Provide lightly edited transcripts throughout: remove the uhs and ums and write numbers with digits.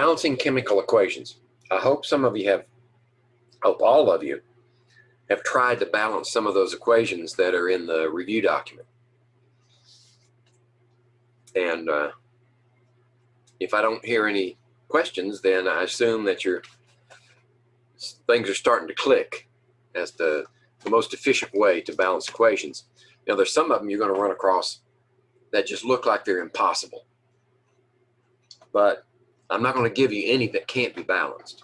balancing chemical equations. I hope some of you have, hope all of you have tried to balance some of those equations that are in the review document. And if I don't hear any questions, then I assume that your things are starting to click as the most efficient way to balance equations. Now, there's some of them you're going to run across that just look like they're impossible. But I'm not going to give you any that can't be balanced.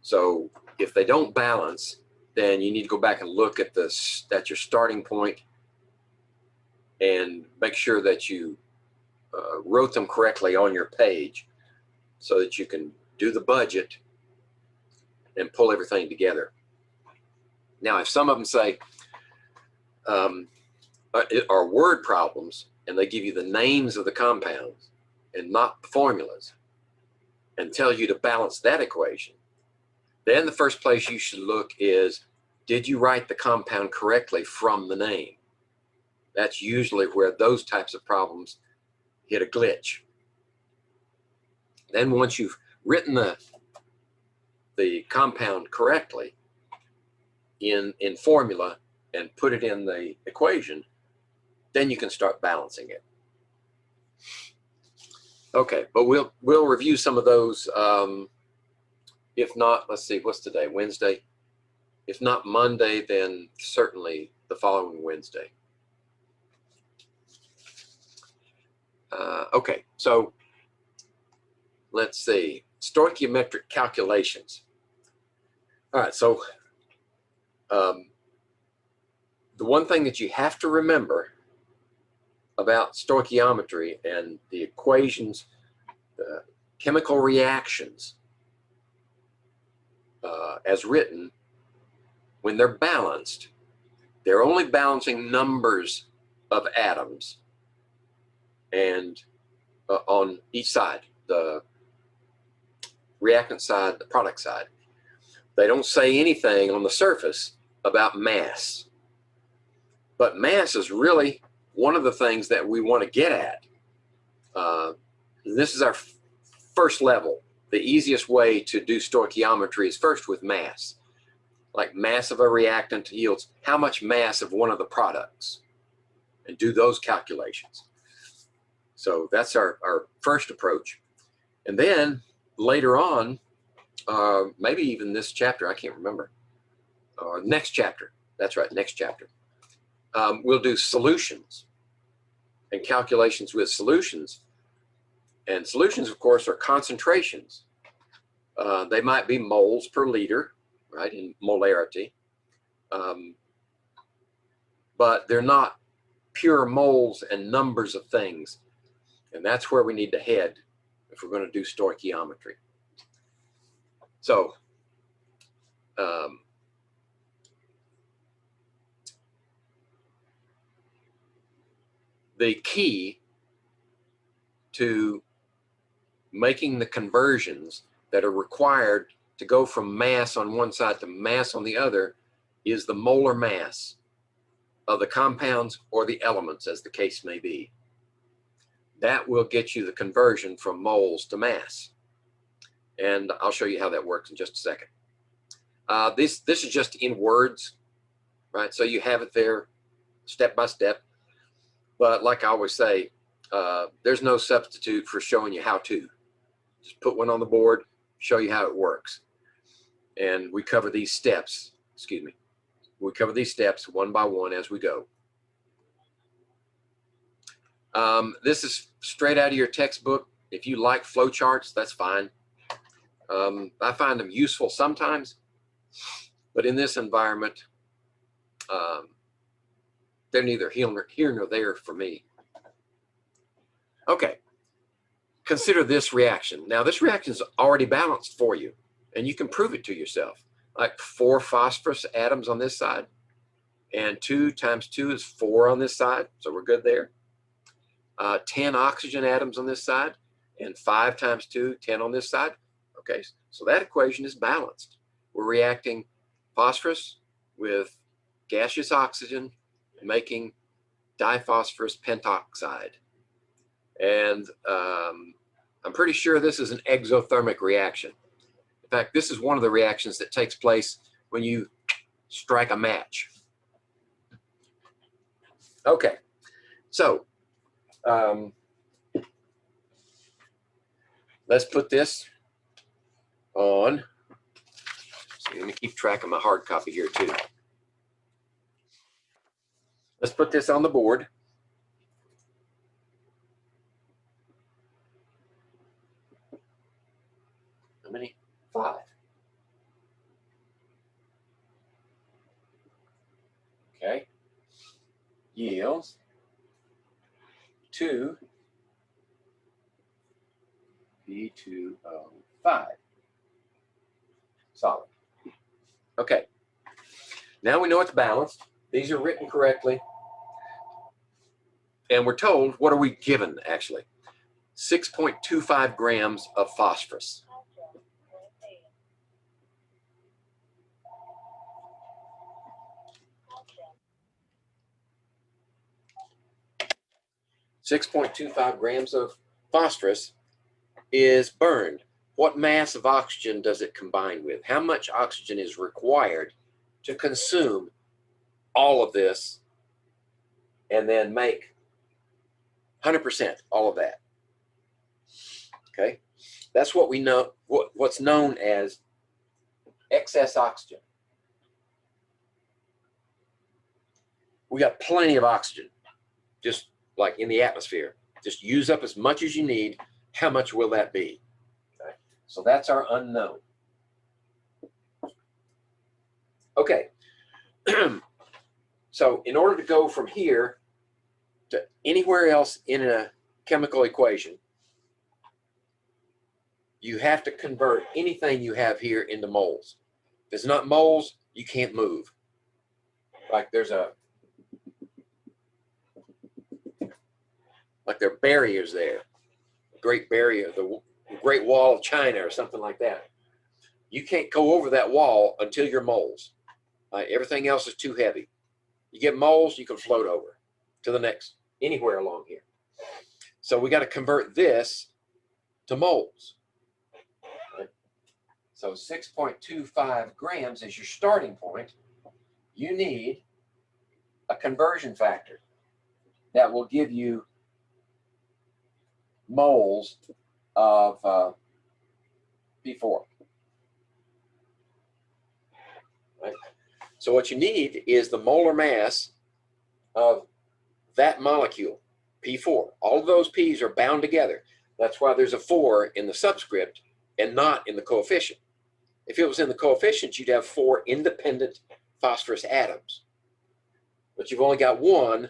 So if they don't balance, then you need to go back and look at this, at your starting point, and make sure that you wrote them correctly on your page so that you can do the budget and pull everything together. Now, if some of them say are word problems and they give you the names of the compounds and not the formulas and tell you to balance that equation, then the first place you should look is, did you write the compound correctly from the name? That's usually where those types of problems hit a glitch. Then once you've written the compound correctly in formula and put it in the equation, then you can start balancing it. Okay, but we'll review some of those. If not, let's see, what's today? Wednesday. If not Monday, then certainly the following Wednesday. Okay, so let's see, stoichiometric calculations. All right, so the one thing that you have to remember about stoichiometry and the equations, the chemical reactions as written, when they're balanced, they're only balancing numbers of atoms and on each side, the reactant side, the product side. They don't say anything on the surface about mass. But mass is really one of the things that we want to get at. This is our first level. The easiest way to do stoichiometry is first with mass. Like mass of a reactant yields how much mass of one of the products, and do those calculations. So that's our first approach. And then later on, maybe even this chapter, I can't remember, next chapter, that's right, next chapter, we'll do solutions and calculations with solutions. And solutions, of course, are concentrations. They might be moles per liter, right, in molarity, but they're not pure moles and numbers of things. And that's where we need to head if we're going to do stoichiometry. So, the key to making the conversions that are required to go from mass on one side to mass on the other is the molar mass of the compounds or the elements, as the case may be. That will get you the conversion from moles to mass. And I'll show you how that works in just a second. This is just in words, right? So you have it there step by step. But like I always say, there's no substitute for showing you how to. Just put one on the board, show you how it works. And we cover these steps, excuse me. We cover these steps one by one as we go. This is straight out of your textbook. If you like flowcharts, that's fine. I find them useful sometimes, but in this environment, they're neither here nor there for me. Okay, consider this reaction. Now, this reaction is already balanced for you, and you can prove it to yourself. Like 4 phosphorus atoms on this side, and 2 times 2 is 4 on this side, so we're good there. 10 oxygen atoms on this side, and 5 times 2, 10 on this side. Okay, so that equation is balanced. We're reacting phosphorus with gaseous oxygen, making diphosphorus pentoxide. And I'm pretty sure this is an exothermic reaction. In fact, this is one of the reactions that takes place when you strike a match. Okay, so let's put this on. So let me keep track of my hard copy here too. Let's put this on the board. How many? 5. Okay. Yields 2 P2O5. Solid. Okay. Now we know it's balanced. These are written correctly. And we're told, what are we given actually? 6.25 grams of phosphorus. .25 grams of phosphorus is burned. What mass of oxygen does it combine with? How much oxygen is required to consume all of this and then make 100% all of that? Okay, that's what we know, what's known as excess oxygen. We got plenty of oxygen, just like in the atmosphere. Just use up as much as you need. How much will that be? Okay. So that's our unknown. Okay. So in order to go from here to anywhere else in a chemical equation, you have to convert anything you have here into moles. If it's not moles, you can't move. Like there are barriers there. Great Barrier, the Great Wall of China or something like that. You can't go over that wall until you're moles. Everything else is too heavy. You get moles, you can float over to the next, anywhere along here. So we got to convert this to moles. Right? So 6.25 grams is your starting point. You need a conversion factor that will give you moles of P4. Right? So what you need is the molar mass of that molecule, P4. All of those P's are bound together. That's why there's a 4 in the subscript and not in the coefficient. If it was in the coefficient, you'd have 4 independent phosphorus atoms. But you've only got 1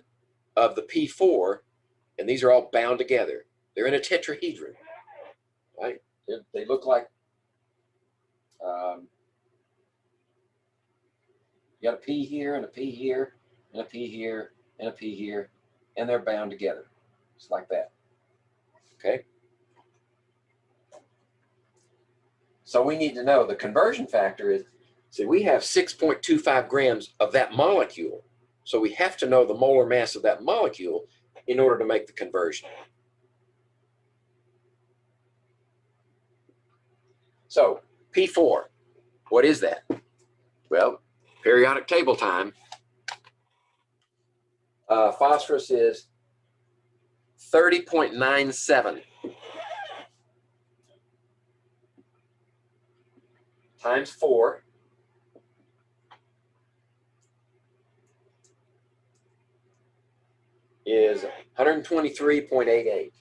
of the P4, and these are all bound together. They're in a tetrahedron, right? They look like, you got a P here and a P here and a P here and a P here, and they're bound together, just like that, okay? So we need to know the conversion factor is, see, we have 6.25 grams of that molecule, so we have to know the molar mass of that molecule in order to make the conversion. So P4, what is that? Well, periodic table time. Phosphorus is 30.97 times 4 is 123.88.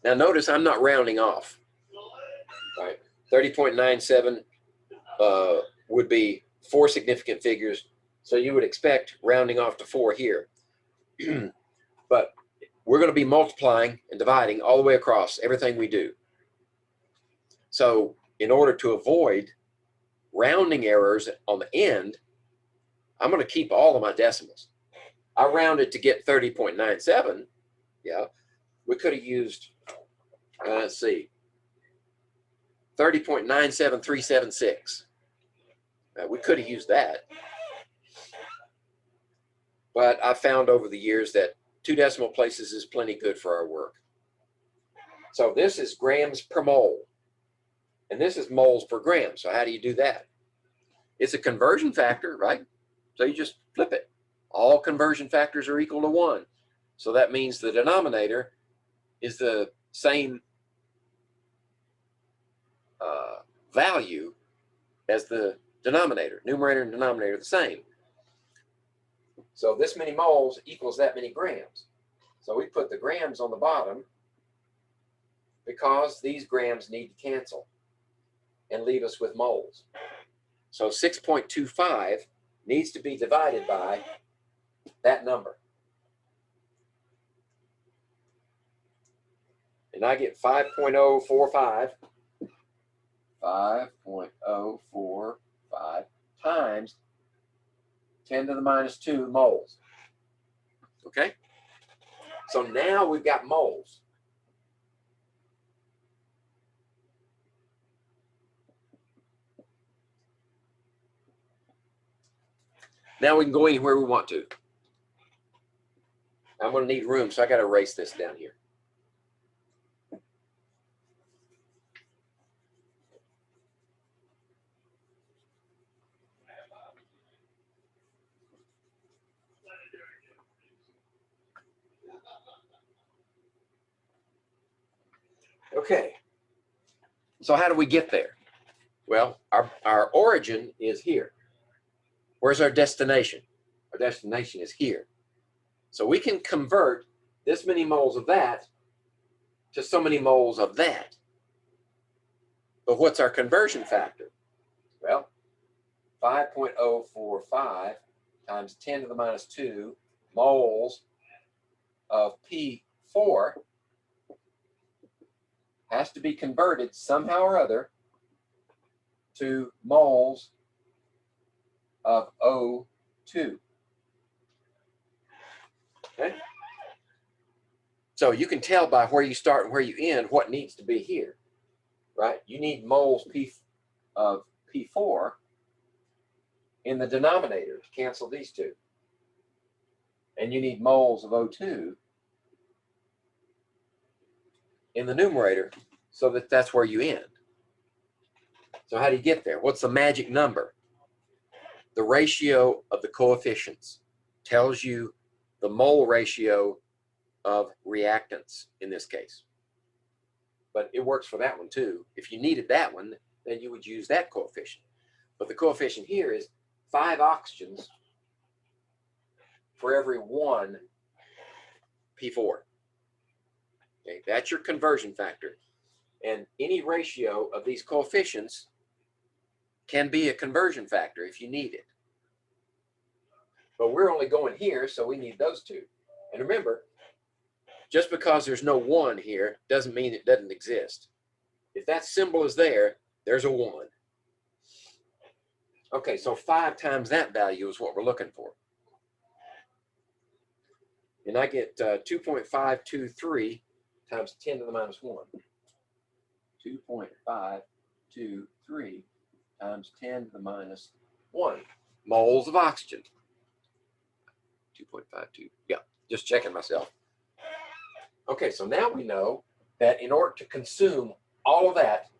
Now notice I'm not rounding off. All right, 30.97 would be 4 significant figures, so you would expect rounding off to 4 here. But we're going to be multiplying and dividing all the way across everything we do. So in order to avoid rounding errors on the end, I'm going to keep all of my decimals. I rounded to get 30.97. Yeah, we could have used, let's see, 30.97376. We could have used that. But I found over the years that 2 decimal places is plenty good for our work. So this is grams per mole, and this is moles per gram. So how do you do that? It's a conversion factor, right? So you just flip it. All conversion factors are equal to 1. So that means the denominator is the same value as the denominator. Numerator and denominator are the same. So this many moles equals that many grams. So we put the grams on the bottom because these grams need to cancel and leave us with moles. So 6.25 needs to be divided by that number. And I get 5.045. 5.045 times 10 to the minus 2 moles. Okay? So now we've got moles. Now we can go anywhere we want to. I'm going to need room, so I got to erase this down here. Okay, so how do we get there? Well, our origin is here. Where's our destination? Our destination is here. So we can convert this many moles of that to so many moles of that. But what's our conversion factor? Well, 5.045 times 10 to the minus 2 moles of P4 has to be converted somehow or other to moles of O2. Okay? So you can tell by where you start and where you end what needs to be here, right? You need moles of P4 in the denominator to cancel these two. And you need moles of O2 in the numerator so that that's where you end. So how do you get there? What's the magic number? The ratio of the coefficients tells you the mole ratio of reactants in this case. But it works for that one too. If you needed that one, then you would use that coefficient. But the coefficient here is 5 oxygens for every 1 P4. Okay, that's your conversion factor. And any ratio of these coefficients can be a conversion factor if you need it. But we're only going here, so we need those two. And remember, just because there's no 1 here doesn't mean it doesn't exist. If that symbol is there, there's a 1. Okay, so 5 times that value is what we're looking for. And I get 2.523 times 10 to the minus 1. 2.523 times 10 to the minus 1 moles of oxygen. 2.52. Yeah, just checking myself. Okay, so now we know that in order to consume all of that,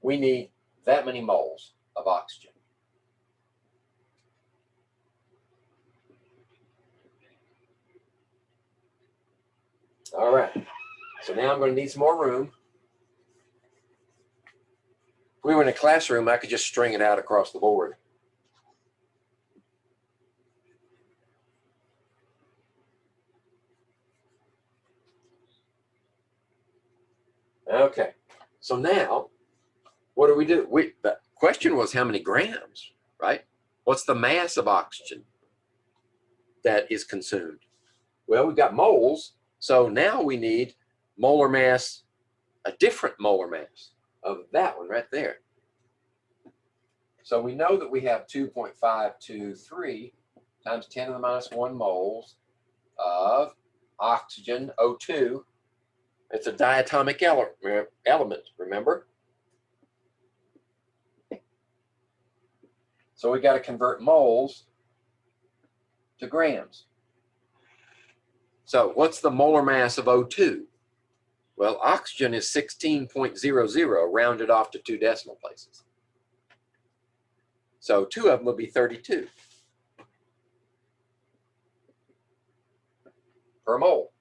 we need that many moles of oxygen. All right, so now I'm going to need some more room. If we were in a classroom, I could just string it out across the board. Okay, so now what do? The question was how many grams, right? What's the mass of oxygen that is consumed? Well, we've got moles, so now we need molar mass, a different molar mass of that one right there. So we know that we have 2.523 times 10 to the minus 1 moles of oxygen, O2. It's a diatomic element, remember? So we got to convert moles to grams. So what's the molar mass of O2? Well, oxygen is 16.00 rounded off to 2 decimal places. So 2 of them would be 32 per mole.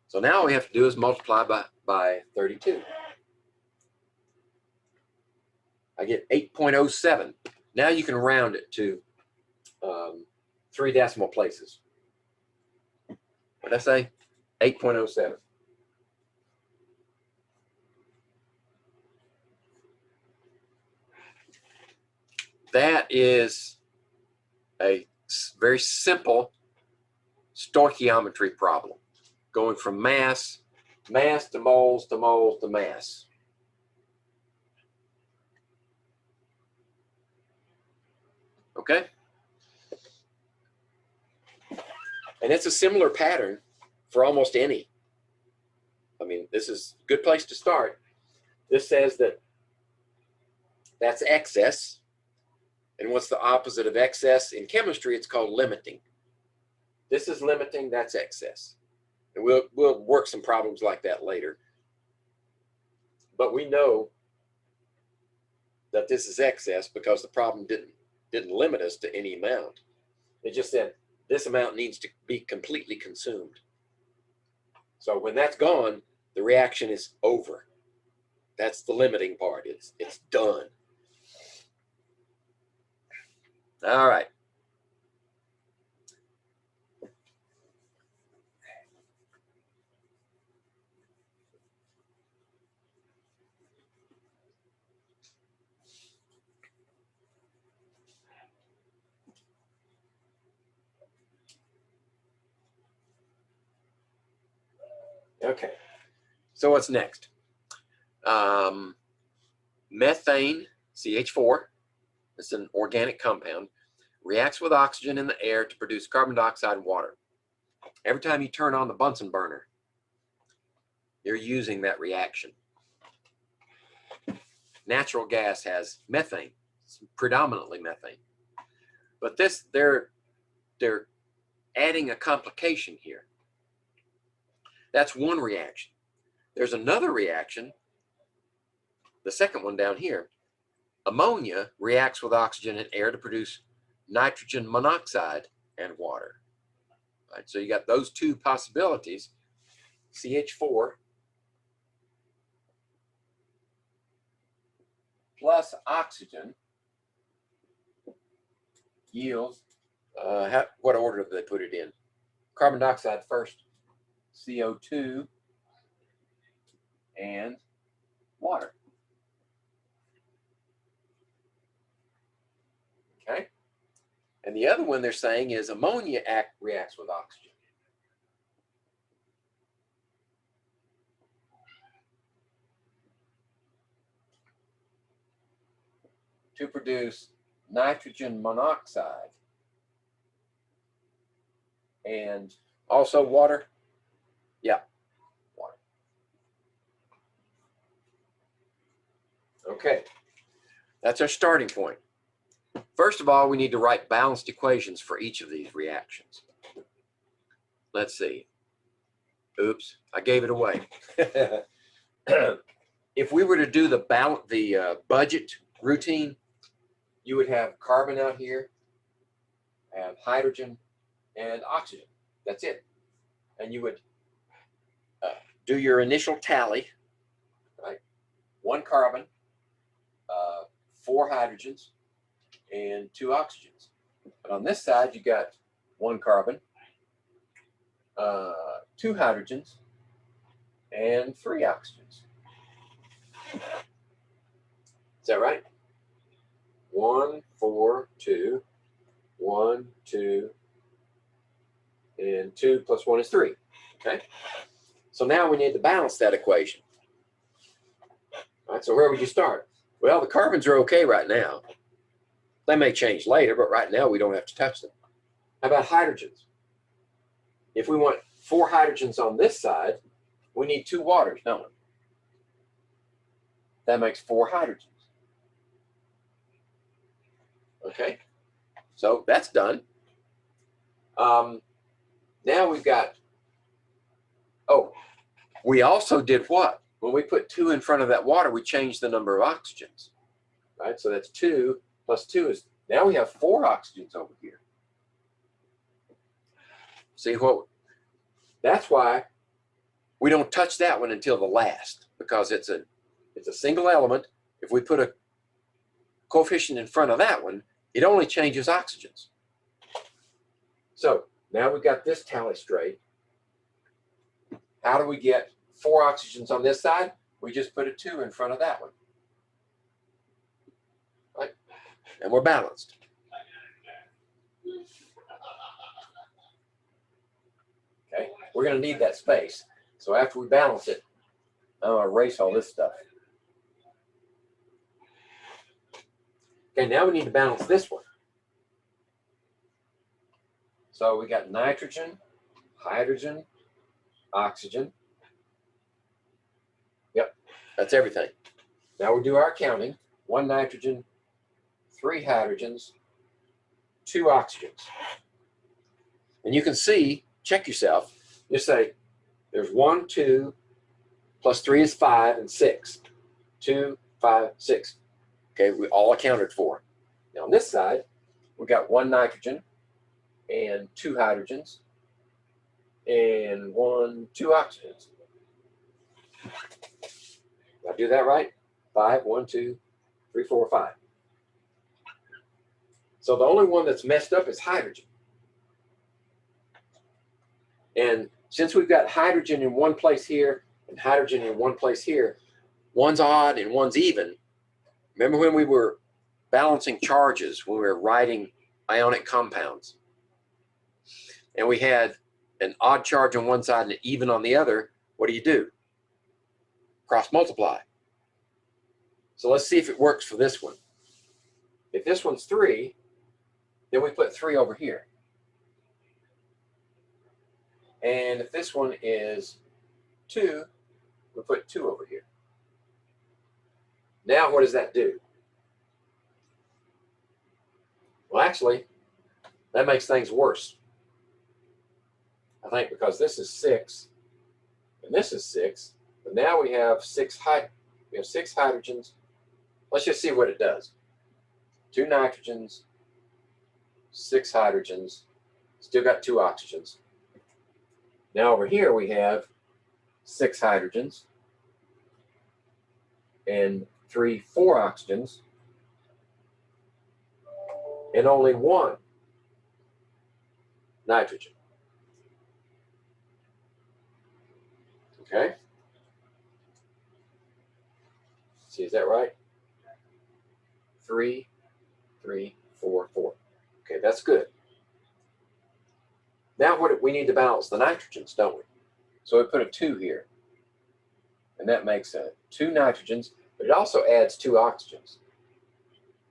So now all we have to do is multiply by 32. I get 8.07. Now you can round it to 3 decimal places. What did I say? 8.07. That is a very simple stoichiometry problem, going from mass to moles to moles to mass. Okay? And it's a similar pattern for almost any. I mean, this is a good place to start. This says that that's excess. And what's the opposite of excess? In chemistry, it's called limiting. This is limiting, that's excess. And we'll work some problems like that later. But we know that this is excess because the problem didn't limit us to any amount. It just said this amount needs to be completely consumed. So when that's gone, the reaction is over. That's the limiting part. It's done. All right. Okay. So what's next? Methane Ch4, it's an organic compound, reacts with oxygen in the air to produce carbon dioxide and water. Every time you turn on the Bunsen burner, you're using that reaction. Natural gas has methane, it's predominantly methane. But this, they're adding a complication here. That's one reaction. There's another reaction, the second one down here. Ammonia reacts with oxygen and air to produce nitrogen monoxide and water. Right, so you got those two possibilities. CH4 plus oxygen yields, what order did they put it in? Carbon dioxide first, CO2, and water. Okay? And the other one they're saying is ammonia reacts with oxygen to produce nitrogen monoxide and also water. Yeah, water. Okay, that's our starting point. First of all, we need to write balanced equations for each of these reactions. Let's see. Oops, I gave it away. If we were to do the budget routine, you would have carbon out here, have hydrogen, and oxygen. That's it. And you would do your initial tally, right? 1 carbon, 4 hydrogens, and 2 oxygens. But on this side, you got 1 carbon, 2 hydrogens, and 3 oxygens. Is that right? 1, 4, 2, 1, 2, and 2 plus 1 is 3. Okay? So now we need to balance that equation. All right, so where would you start? Well, the carbons are okay right now. They may change later, but right now we don't have to touch them. How about hydrogens? If we want 4 hydrogens on this side, we need 2 waters, don't we? That makes 4 hydrogens. Okay, so that's done. Now we've got, oh, we also did what? When we put 2 in front of that water, we changed the number of oxygens, right? So that's 2 plus 2 is, now we have 4 oxygens over here. See what? That's why we don't touch that one until the last, because it's a single element. If we put a coefficient in front of that one, it only changes oxygens. So now we've got this tally straight. How do we get 4 oxygens on this side? We just put a 2 in front of that one. Right? And we're balanced. Okay, we're going to need that space. So after we balance it, I'm going to erase all this stuff. Okay, now we need to balance this one. So we got nitrogen, hydrogen, oxygen. Yep, that's everything. Now we do our counting. 1 nitrogen, 3 hydrogens, 2 oxygens. And you can see, check yourself, you say there's 1, 2, plus 3 is 5 and 6. 2, 5, 6. Okay, we all accounted for. Now on this side, we got 1 nitrogen and 2 hydrogens and 2 oxygens. Did I do that right? 5, 1, 2, 3, 4, 5. So the only one that's messed up is hydrogen. And since we've got hydrogen in one place here and hydrogen in one place here, one's odd and one's even. Remember when we were balancing charges, when we were writing ionic compounds, and we had an odd charge on one side and an even on the other, what do? Cross multiply. So let's see if it works for this one. If this one's 3, then we put 3 over here. And if this one is 2, we put 2 over here. Now what does that do? Well, actually, that makes things worse. I think because this is 6 and this is 6, but now we have 6 hydrogens. Let's just see what it does. 2 nitrogens, 6 hydrogens, still got 2 oxygens. Now over here we have 6 hydrogens and 4 oxygens and only 1 nitrogen. Okay? See, is that right? 3, 3, 4, 4. Okay, that's good. Now we need to balance the nitrogens, don't we? So we put a 2 here. And that makes 2 nitrogens, but it also adds 2 oxygens.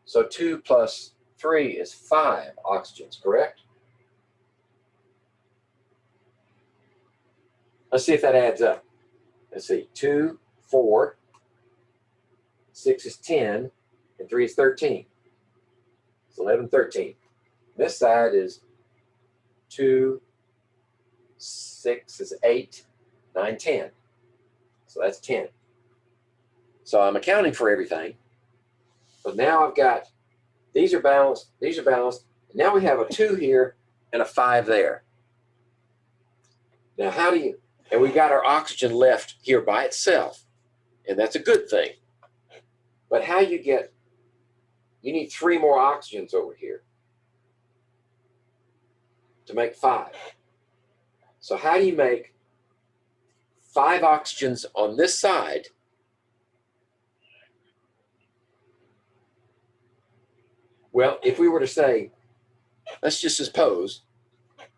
So 2 plus 3 is 5 oxygens, correct? Let's see if that adds up. Let's see, 2, 4, 6 is 10, and 3 is 13. It's 11, 13. This side is 2, 6 is 8, 9, 10. So that's 10. So I'm accounting for everything. But now I've got, these are balanced, and now we have a 2 here and a 5 there. Now how do you, and we got our oxygen left here by itself, and that's a good thing. But how you get, you need 3 more oxygens over here to make 5. So how do you make 5 oxygens on this side Well, if we were to say, let's just suppose,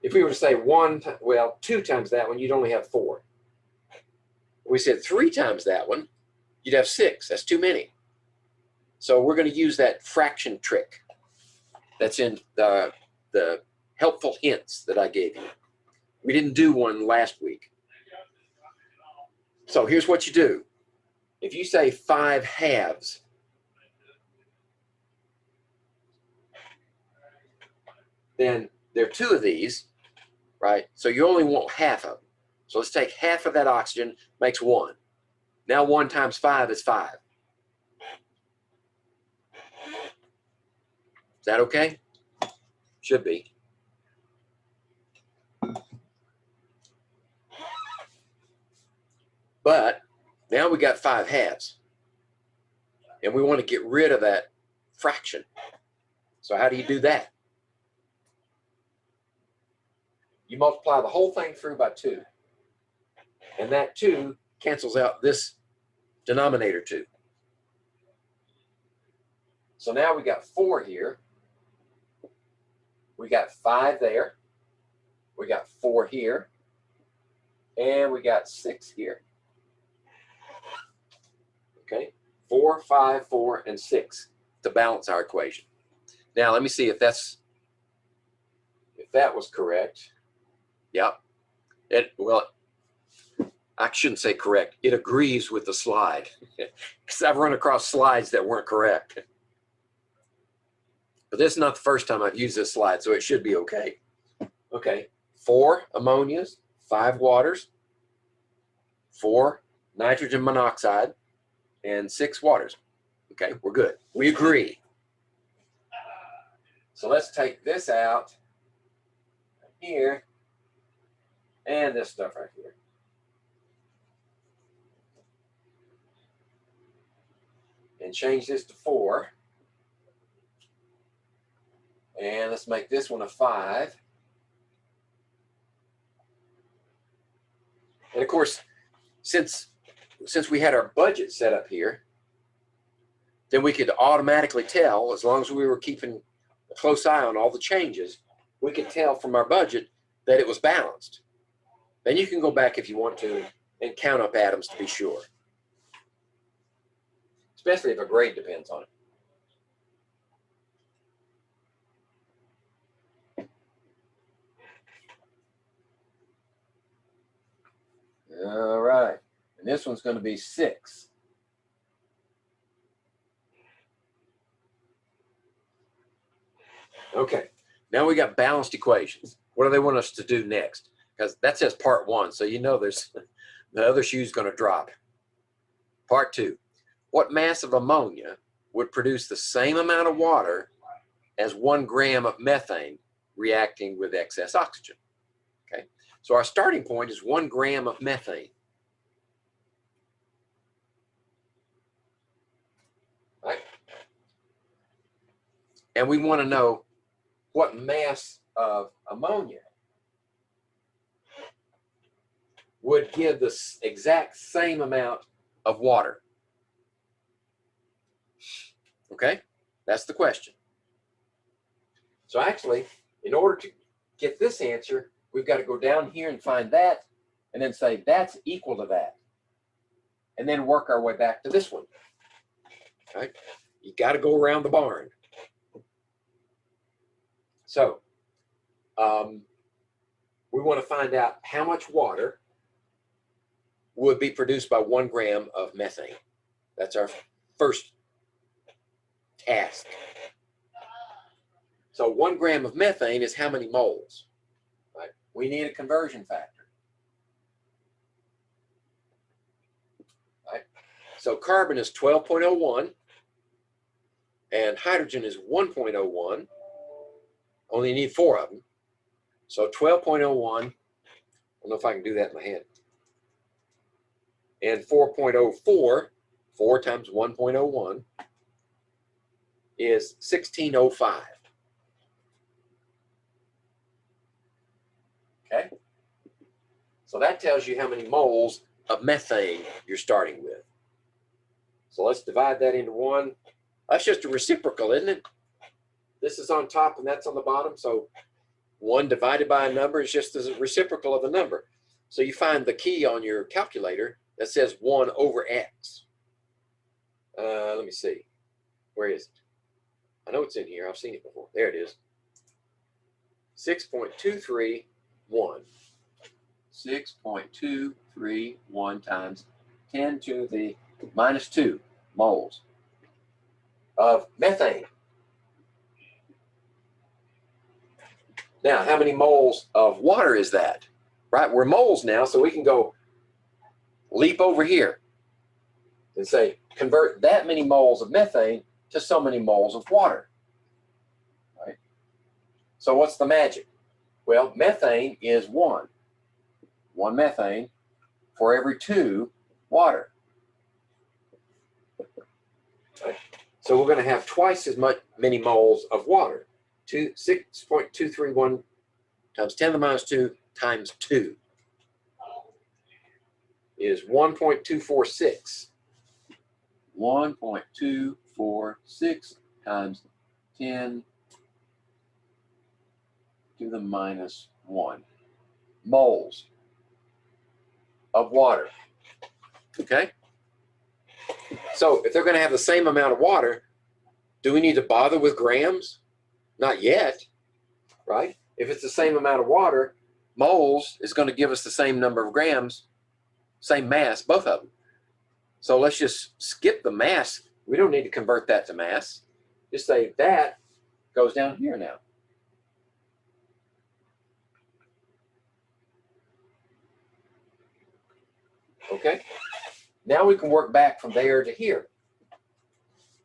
if we were to say 2 times that one, you'd only have 4. If we said 3 times that one, you'd have 6. That's too many. So we're going to use that fraction trick that's in the helpful hints that I gave you. We didn't do one last week. So here's what you do. If you say 5 halves, then there are 2 of these, right? So you only want half of them. So let's take half of that oxygen, makes 1. Now 1 times 5 is 5. Is that okay? Should be. But now we got 5 halves. And we want to get rid of that fraction. So how do you do that? You multiply the whole thing through by 2. And that 2 cancels out this denominator 2. So now we got 4 here. We got 5 there. We got 4 here. And we got 6 here. Okay? 4, 5, 4, and 6 to balance our equation. Now let me see if that was correct. Yep. Well, I shouldn't say correct. It agrees with the slide. Because I've run across slides that weren't correct. But this is not the first time I've used this slide, so it should be okay. Okay, 4 ammonias, 5 waters, 4 nitrogen monoxide, and 6 waters. Okay, we're good. We agree. So let's take this out here and this stuff right here. And change this to 4. And let's make this one a 5. And of course, since we had our budget set up here, then we could automatically tell, as long as we were keeping a close eye on all the changes, we could tell from our budget that it was balanced. Then you can go back if you want to and count up atoms to be sure. Especially if a grade depends on it. All right, and this one's going to be 6. Okay, now we got balanced equations. What do they want us to do next? Because that says part 1, so you know there's the other shoe's going to drop. Part 2, what mass of ammonia would produce the same amount of water as 1 gram of methane reacting with excess oxygen? Okay, so our starting point is 1 gram of methane. Right? And we want to know what mass of ammonia would give the exact same amount of water. Okay, that's the question. So actually, in order to get this answer, we've got to go down here and find that, and then say that's equal to that. And then work our way back to this one. Right? You got to go around the barn. So we want to find out how much water would be produced by 1 gram of methane. That's our first task. So 1 gram of methane is how many moles? Right? We need a conversion factor. Right? So carbon is 12.01 and hydrogen is 1.01. Only need 4 of them. So 12.01, I don't know if I can do that in my head. And 4.04, 4 times 1.01 is 1605. Okay? So that tells you how many moles of methane you're starting with. So let's divide that into 1. That's just a reciprocal, isn't it? This is on top and that's on the bottom. So 1 divided by a number is just a reciprocal of the number. So you find the key on your calculator that says 1 over x. Let me see. Where is it? I know it's in here. I've seen it before. There it is. 6.231. 6.231 times 10 to the minus 2 moles of methane. Now, how many moles of water is that? Right, we're moles now, so we can go leap over here and say, convert that many moles of methane to so many moles of water. Right? So what's the magic? Well, methane is one methane for every 2 water. Right? So we're going to have twice as many moles of water. 6.231 times 10 to the minus 2 times 2 is 1.246. 1.246 times 10 to the minus 1 moles of water. Okay? So if they're going to have the same amount of water, do we need to bother with grams? Not yet, right? If it's the same amount of water, moles is going to give us the same number of grams, same mass, both of them. So let's just skip the mass. We don't need to convert that to mass. Just say that goes down here now. Okay? Now we can work back from there to here.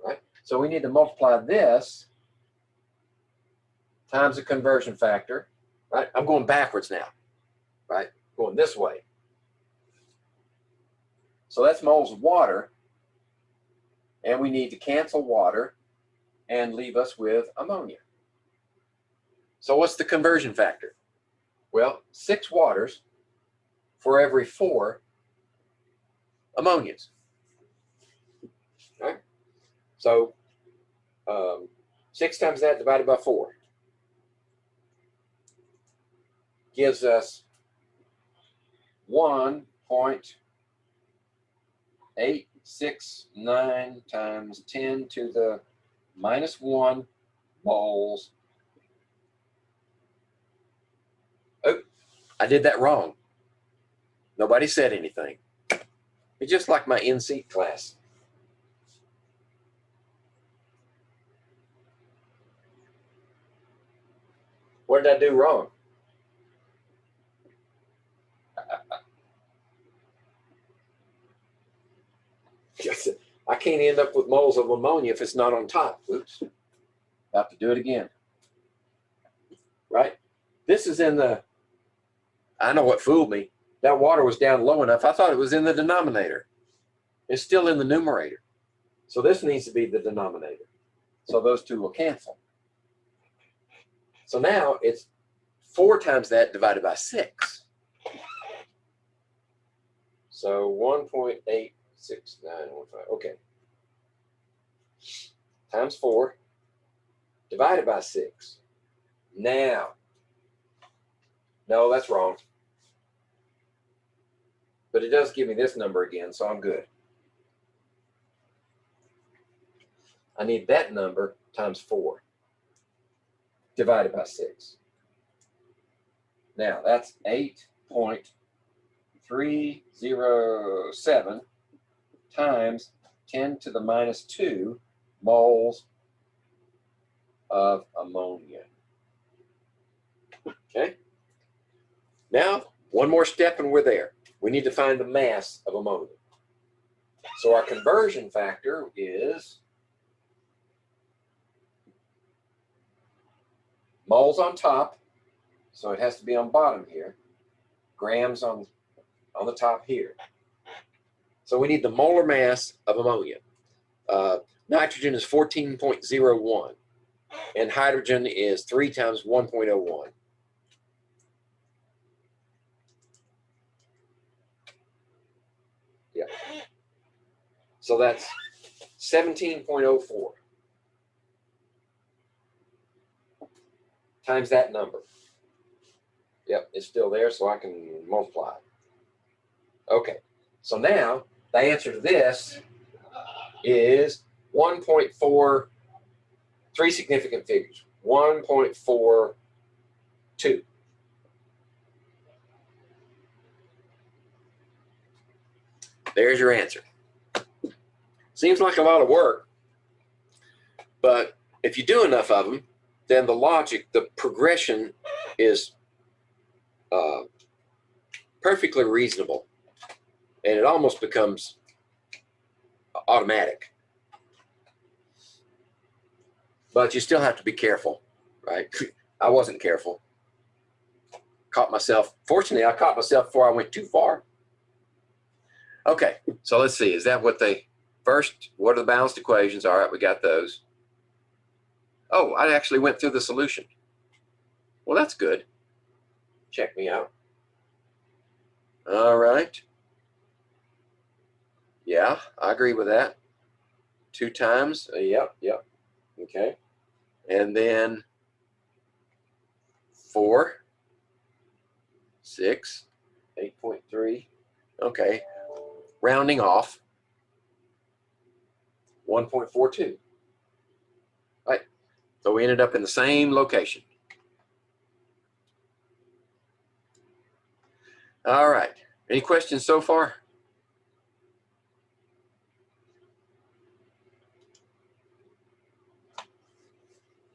Right? So we need to multiply this times the conversion factor. Right? I'm going backwards now. Right? Going this way. So that's moles of water. And we need to cancel water and leave us with ammonia. So what's the conversion factor? Well, 6 waters for every 4 ammonias. Right? So 6 times that divided by 4 gives us 1.869 times 10 to the minus 1 moles. Oh, I did that wrong. Nobody said anything. It's just like my NC class. What did I do wrong? I can't end up with moles of ammonia if it's not on top. Oops. About to do it again. Right? This is in the, I know what fooled me. That water was down low enough. I thought it was in the denominator. It's still in the numerator. So this needs to be the denominator. So those two will cancel. So now it's 4 times that divided by 6. So 1.86915. Okay. Times 4 divided by 6. Now, no, that's wrong. But it does give me this number again, so I'm good. I need that number times 4 divided by 6. Now, that's 8.307 times 10 to the minus 2 moles of ammonia. Okay? Now, one more step and we're there. We need to find the mass of ammonia. So our conversion factor is moles on top, so it has to be on bottom here, grams on the top here. So we need the molar mass of ammonia. Nitrogen is 14.01, and hydrogen is 3 times 1.01. Yeah. So that's 17.04 times that number. Yep, it's still there, so I can multiply it. Okay, so now the answer to this is 1.4, 3 significant figures, 1.42. There's your answer. Seems like a lot of work, but if you do enough of them, then the logic, the progression is perfectly reasonable, and it almost becomes automatic. But you still have to be careful, right? I wasn't careful. Caught myself. Fortunately, I caught myself before I went too far. Okay, so let's see. Is that what they first? What are the balanced equations? All right, we got those. Oh, I actually went through the solution. Well, that's good. Check me out. All right. Yeah, I agree with that. 2 times. Yep. Okay. And then 4, 6, 8.3. Okay. Rounding off. 1.42. Right. So we ended up in the same location. All right. Any questions so far?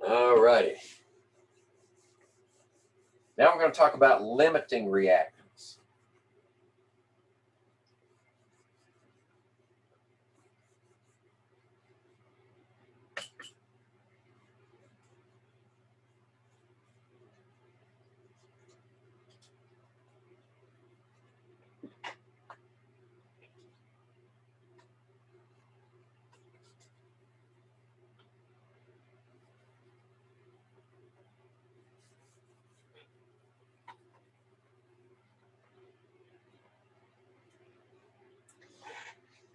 All righty. Now we're going to talk about limiting reactants.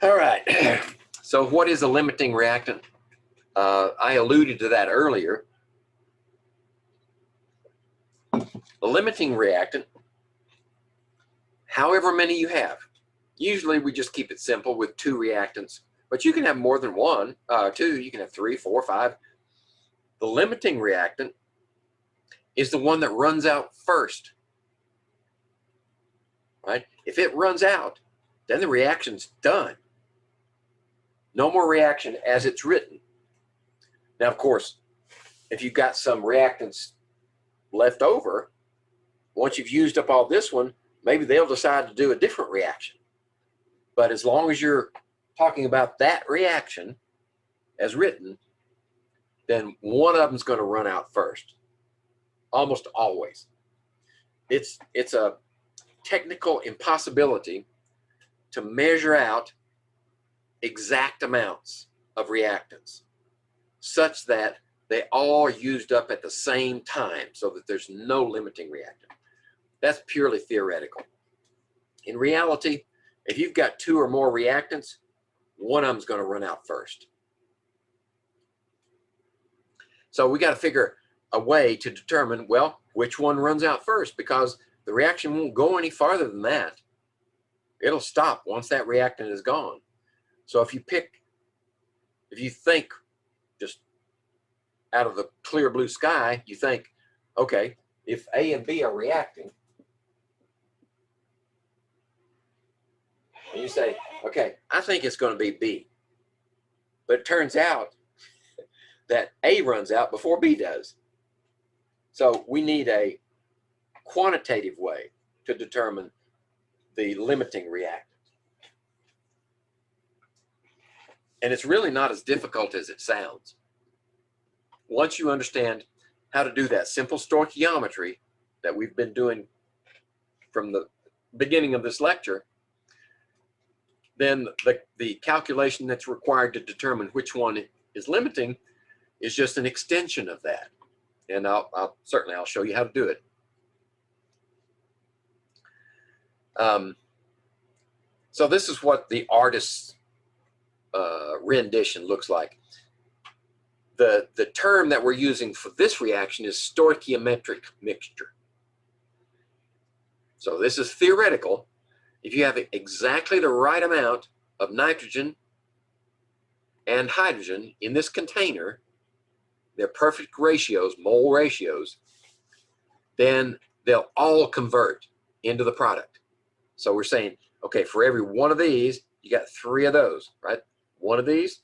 All right. So what is a limiting reactant? I alluded to that earlier. A limiting reactant, however many you have, usually we just keep it simple with 2 reactants, but you can have more than 1, 2, you can have 3, 4, 5. The limiting reactant is the one that runs out first, right? If it runs out, then the reaction's done. No more reaction as it's written. Now, of course, if you've got some reactants left over, once you've used up all this one, maybe they'll decide to do a different reaction. But as long as you're talking about that reaction as written, then one of them's going to run out first, almost always. It's a technical impossibility to measure out exact amounts of reactants such that they all are used up at the same time so that there's no limiting reactant. That's purely theoretical. In reality, if you've got 2 or more reactants, one of them's going to run out first. So we got to figure a way to determine, well, which one runs out first, because the reaction won't go any farther than that. It'll stop once that reactant is gone. So if you think just out of the clear blue sky, you think, okay, if A and B are reacting, and you say, okay, I think it's going to be B. But it turns out that A runs out before B does. So we need a quantitative way to determine the limiting reactant. And it's really not as difficult as it sounds. Once you understand how to do that simple stoichiometry that we've been doing from the beginning of this lecture, then the calculation that's required to determine which one is limiting is just an extension of that. And I'll show you how to do it. So this is what the artist's rendition looks like. The term that we're using for this reaction is stoichiometric mixture. So this is theoretical. If you have exactly the right amount of nitrogen and hydrogen in this container, they're perfect ratios, mole ratios, then they'll all convert into the product. So we're saying, okay, for every one of these, you got 3 of those, right? One of these,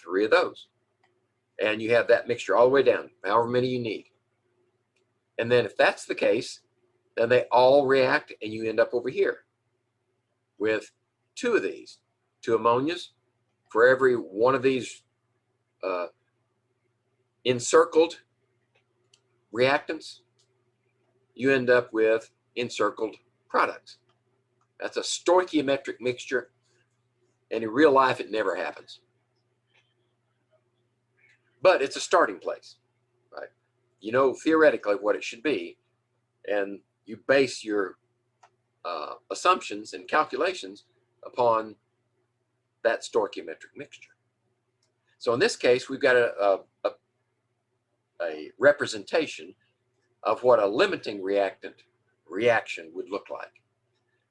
3 of those. And you have that mixture all the way down, however many you need. And then if that's the case, then they all react and you end up over here with two of these, two ammonias. For every one of these encircled reactants, you end up with encircled products. That's a stoichiometric mixture, and in real life it never happens. But it's a starting place, right? You know theoretically what it should be, and you base your assumptions and calculations upon that stoichiometric mixture. So in this case, we've got a representation of what a limiting reactant reaction would look like.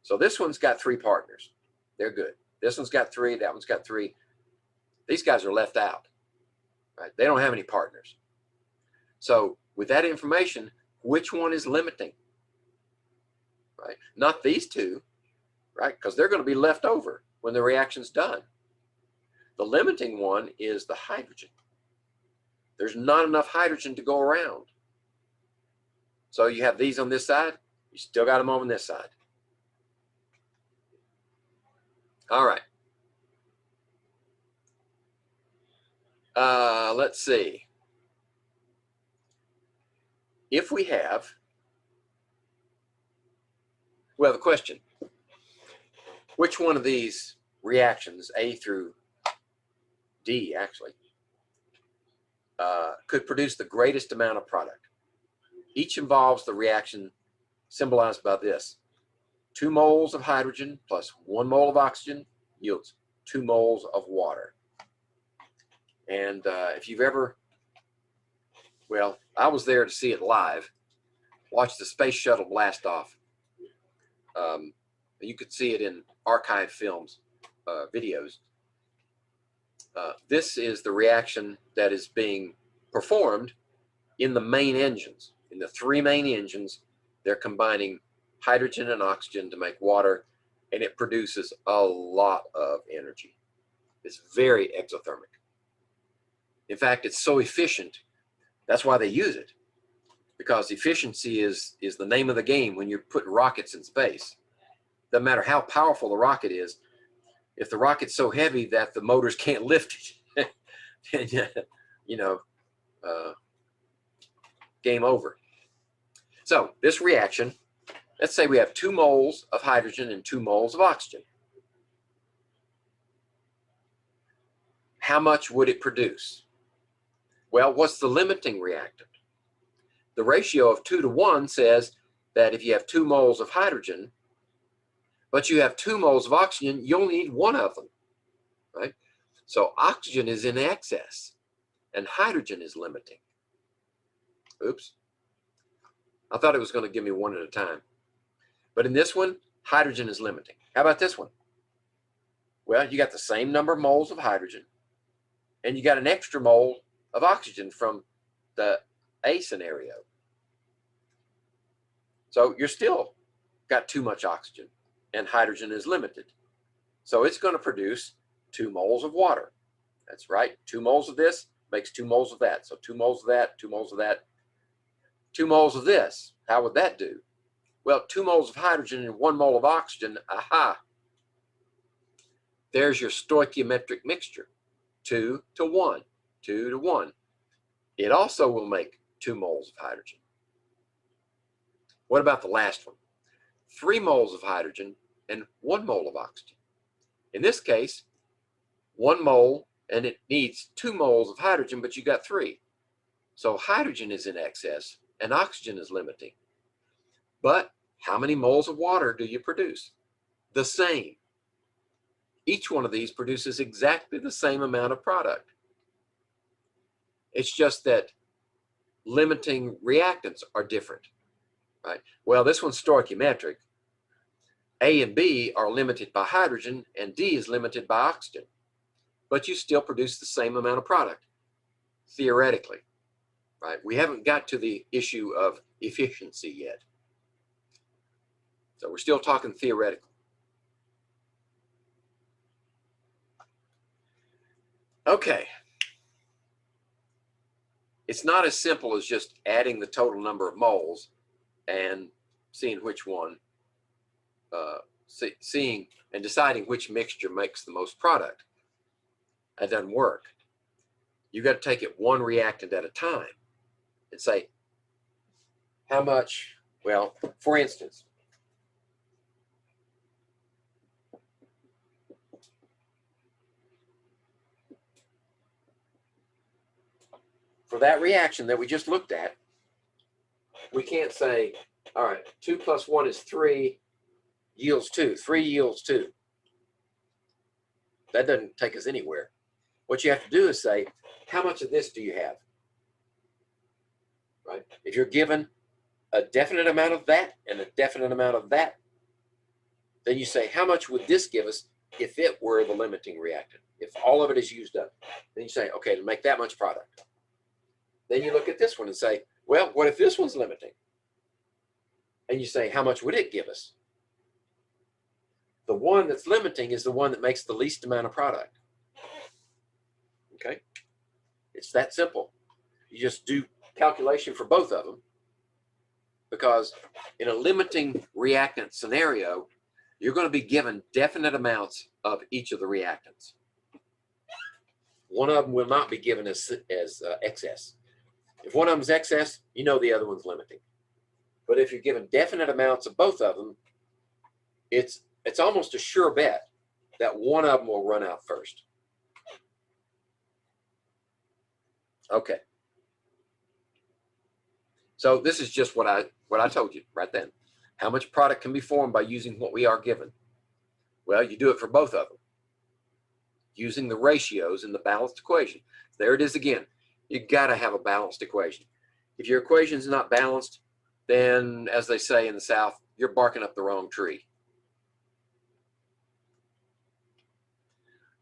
So this one's got three partners. They're good. This one's got three, that one's got three. These guys are left out, right? They don't have any partners. So with that information, which one is limiting, right? Not these two, right? Because they're going to be left over when the reaction's done. The limiting one is the hydrogen. There's not enough hydrogen to go around. So you have these on this side, you still got them on this side. All right. Let's see. If we have, well, the question, which one of these reactions, A through D actually, could produce the greatest amount of product? Each involves the reaction symbolized by this. 2 moles of hydrogen plus 1 mole of oxygen yields 2 moles of water. And if you've ever, well, I was there to see it live, watch the space shuttle blast off. You could see it in archive films, videos. This is the reaction that is being performed in the main engines. In the 3 main engines, they're combining hydrogen and oxygen to make water, and it produces a lot of energy. It's very exothermic. In fact, it's so efficient, that's why they use it, because efficiency is the name of the game when you're putting rockets in space. Doesn't matter how powerful the rocket is, if the rocket's so heavy that the motors can't lift it, then, you know, game over. So this reaction, let's say we have 2 moles of hydrogen and 2 moles of oxygen. How much would it produce? Well, what's the limiting reactant? The ratio of 2 to 1 says that if you have 2 moles of hydrogen, but you have 2 moles of oxygen, you only need 1 of them, right? So oxygen is in excess and hydrogen is limiting. Oops. I thought it was going to give me one at a time. But in this one, hydrogen is limiting. How about this one? Well, you got the same number of moles of hydrogen, and you got an extra mole of oxygen from the A scenario. So you're still got too much oxygen, and hydrogen is limited. So it's going to produce 2 moles of water. That's right. 2 moles of this makes 2 moles of that. So 2 moles of that, 2 moles of that, 2 moles of this. How would that do? Well, 2 moles of hydrogen and 1 mole of oxygen. Aha. There's your stoichiometric mixture. 2 to 1, 2 to 1. It also will make 2 moles of hydrogen. What about the last one? 3 moles of hydrogen and 1 mole of oxygen. In this case, 1 mole, and it needs 2 moles of hydrogen, but you got 3. So hydrogen is in excess and oxygen is limiting. But how many moles of water do you produce? The same. Each one of these produces exactly the same amount of product. It's just that limiting reactants are different, right? Well, this one's stoichiometric. A and B are limited by hydrogen and D is limited by oxygen. But you still produce the same amount of product, theoretically, right? We haven't got to the issue of efficiency yet. So we're still talking theoretical. Okay. it's not as simple as just adding the total number of moles and seeing which one, seeing and deciding which mixture makes the most product. That doesn't work. You got to take it one reactant at a time and say, how much, well, for instance, for that reaction that we just looked at, we can't say, all right, 2 plus 1 is 3, yields 2. 3 yields 2. That doesn't take us anywhere. What you have to do is say, how much of this do you have? Right? If you're given a definite amount of that and a definite amount of that, then you say, how much would this give us if it were the limiting reactant? If all of it is used up, then you say, okay, to make that much product. Then you look at this one and say, well, what if this one's limiting? And you say, how much would it give us? The one that's limiting is the one that makes the least amount of product. Okay? It's that simple. You just do calculation for both of them, because in a limiting reactant scenario, you're going to be given definite amounts of each of the reactants. One of them will not be given as excess. If one of them is excess, you know the other one's limiting. But if you're given definite amounts of both of them, it's almost a sure bet that one of them will run out first. Okay. So this is just what I told you right then. How much product can be formed by using what we are given? Well, you do it for both of them, using the ratios in the balanced equation. There it is again. You got to have a balanced equation. If your equation is not balanced, then, as they say in the South, you're barking up the wrong tree.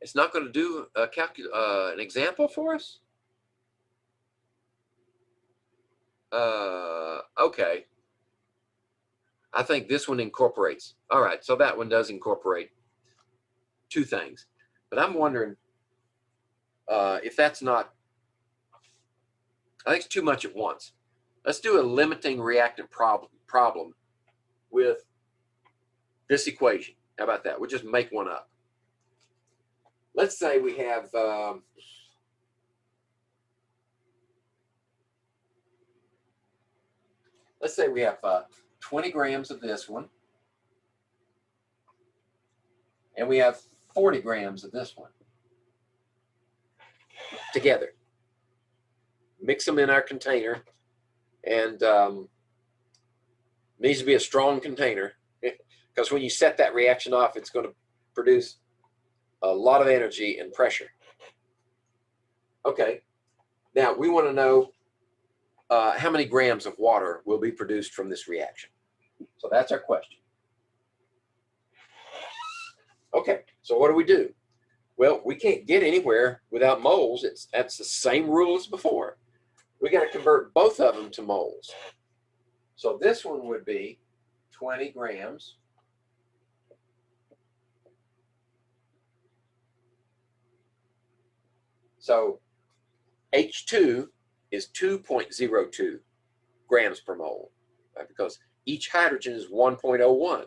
It's not going to do an example for us? Okay. I think this one incorporates. All right, so that one does incorporate two things. But I'm wondering if that's not, I think it's too much at once. Let's do a limiting reactant problem with this equation. How about that? We'll just make one up. Let's say we have, let's say we have 20 grams of this one, and we have 40 grams of this one together. Mix them in our container, and needs to be a strong container, because when you set that reaction off, it's going to produce a lot of energy and pressure. Okay, now we want to know how many grams of water will be produced from this reaction. So that's our question. Okay, so what do? Well, we can't get anywhere without moles. That's the same rule as before. We got to convert both of them to moles. So this one would be 20 grams. So H2 is 2.02 grams per mole, right? Because each hydrogen is 1.01.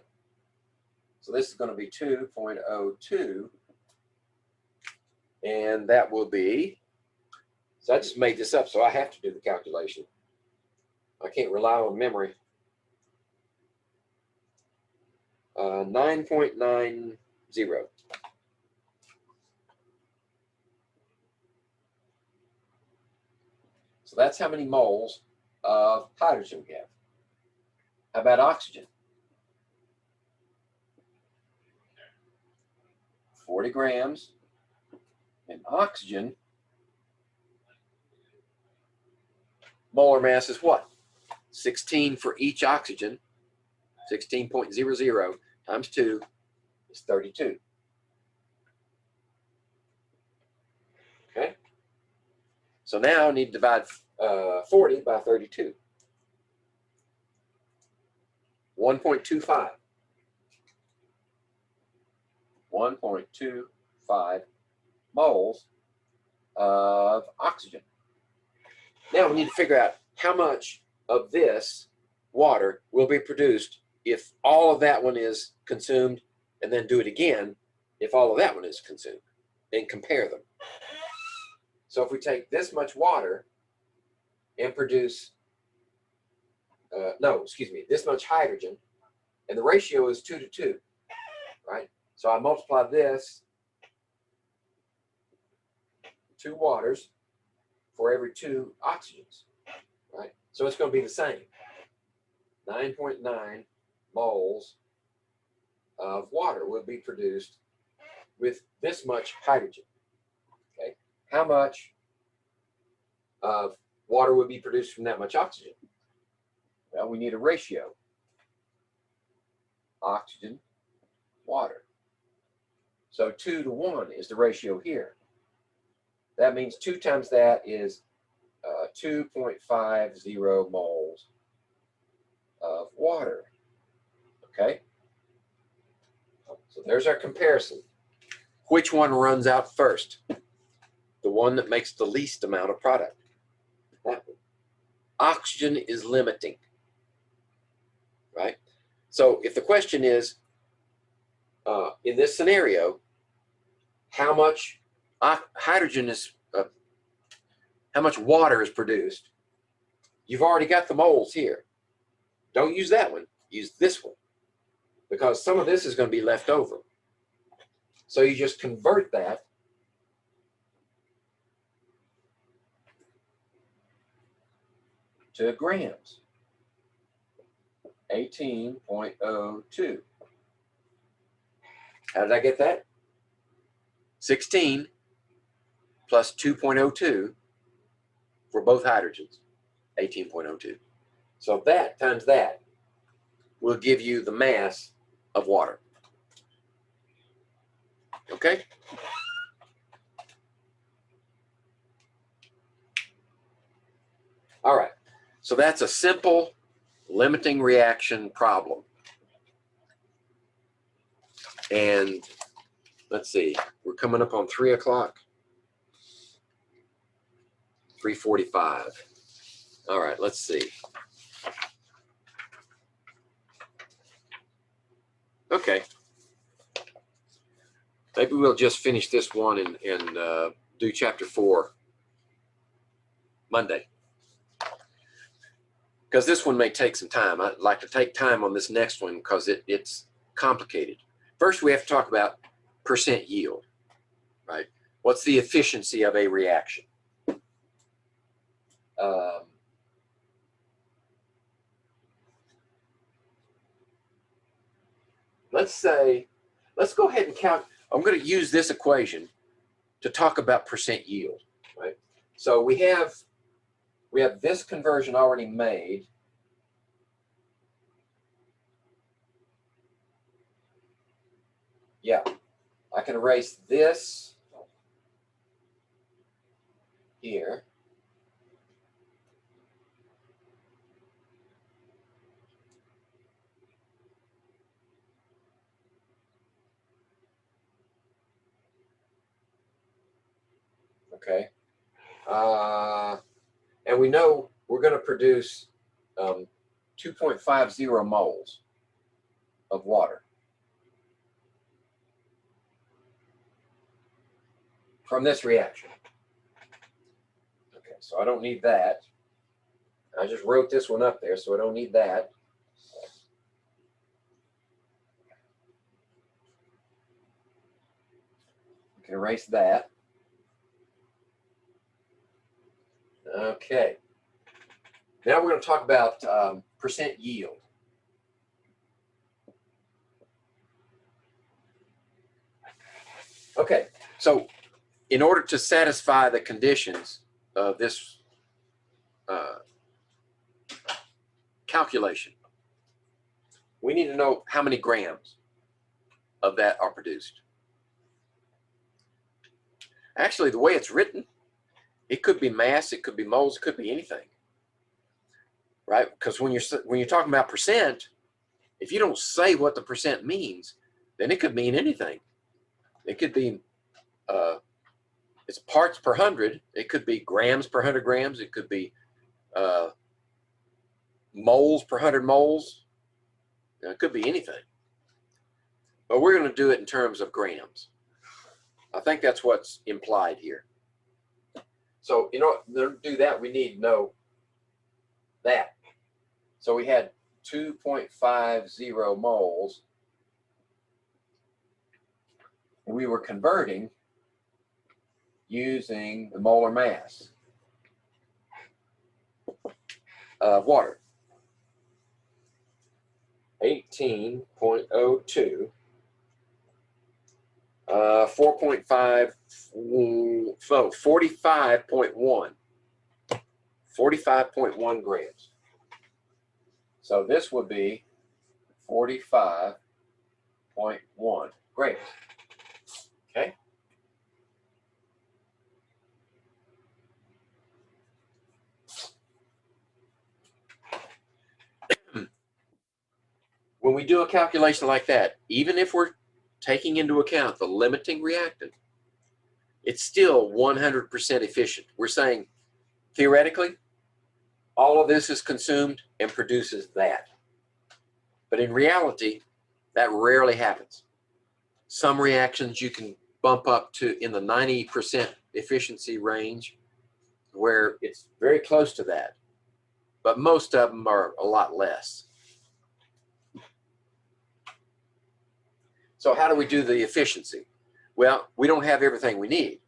So this is going to be 2.02, and that will be, so I just made this up, so I have to do the calculation. I can't rely on memory. 9.90. So that's how many moles of hydrogen we have. How about oxygen? 40 grams. And oxygen, molar mass is what? 16 for each oxygen. 16.00 times 2 is 32. Okay? So now I need to divide 40 by 32. 1.25. 1.25 moles of oxygen. Now we need to figure out how much of this water will be produced if all of that one is consumed, and then do it again if all of that one is consumed, and compare them. So if we take this much water and produce, this much hydrogen, and the ratio is 2 to 2, right? So I multiply this 2 waters for every 2 oxygens, right? So it's going to be the same. 9.9 moles of water will be produced with this much hydrogen. Okay, how much of water would be produced from that much oxygen? Well, we need a ratio. Oxygen, water. So 2 to 1 is the ratio here. That means 2 times that is 2.50 moles of water. Okay? So there's our comparison. Which one runs out first? The one that makes the least amount of product. That one. Oxygen is limiting. Right? So if the question is, in this scenario, how much hydrogen is, how much water is produced, you've already got the moles here. Don't use that one, use this one, because some of this is going to be left over. So you just convert that to grams. 18.02. How did I get that? 16 plus 2.02 for both hydrogens, 18.02. So that times that will give you the mass of water. Okay? All right. So that's a simple limiting reaction problem. And let's see, we're coming up on 3 o'clock. 3:45. All right, let's see. Okay. Maybe we'll just finish this one and do chapter 4 Monday. Because this one may take some time. I'd like to take time on this next one because it's complicated. First, we have to talk about percent yield, right? What's the efficiency of a reaction? Let's go ahead and count. I'm going to use this equation to talk about percent yield, right? So we have this conversion already made. Yeah, I can erase this here. Okay. And we know we're going to produce 2.50 moles of water from this reaction. Okay, so I don't need that. I just wrote this one up there, so I don't need that. I can erase that. Okay. Now we're going to talk about percent yield. Okay, so in order to satisfy the conditions of this calculation, we need to know how many grams of that are produced. Actually, the way it's written, it could be mass, it could be moles, it could be anything, right? Because when you're talking about percent, if you don't say what the percent means, then it could mean anything. It could be it's parts per 100. It could be grams per 100 grams. It could be moles per 100 moles. Now, it could be anything. But we're going to do it in terms of grams. I think that's what's implied here. So in order to do that, we need to know that. So we had 2.50 moles, and we were converting using the molar mass of water. 18.02, 4.5, 45.1, 45.1 grams. So this would be 45.1 grams. Okay. When we do a calculation like that, even if we're taking into account the limiting reactant, it's still 100% efficient. We're saying, theoretically, all of this is consumed and produces that. But in reality, that rarely happens. Some reactions you can bump up to in the 90% efficiency range, where it's very close to that. But most of them are a lot less. So how do we do the efficiency? Well, we don't have everything we need.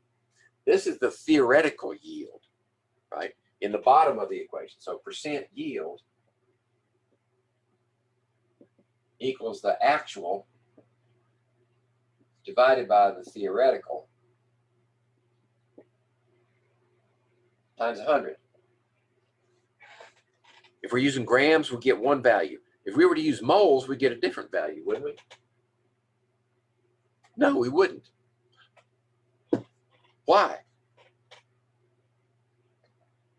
This is the theoretical yield, right? In the bottom of the equation. So percent yield equals the actual divided by the theoretical times 100. If we're using grams, we get one value. If we were to use moles, we get a different value, wouldn't we? No, we wouldn't. Why?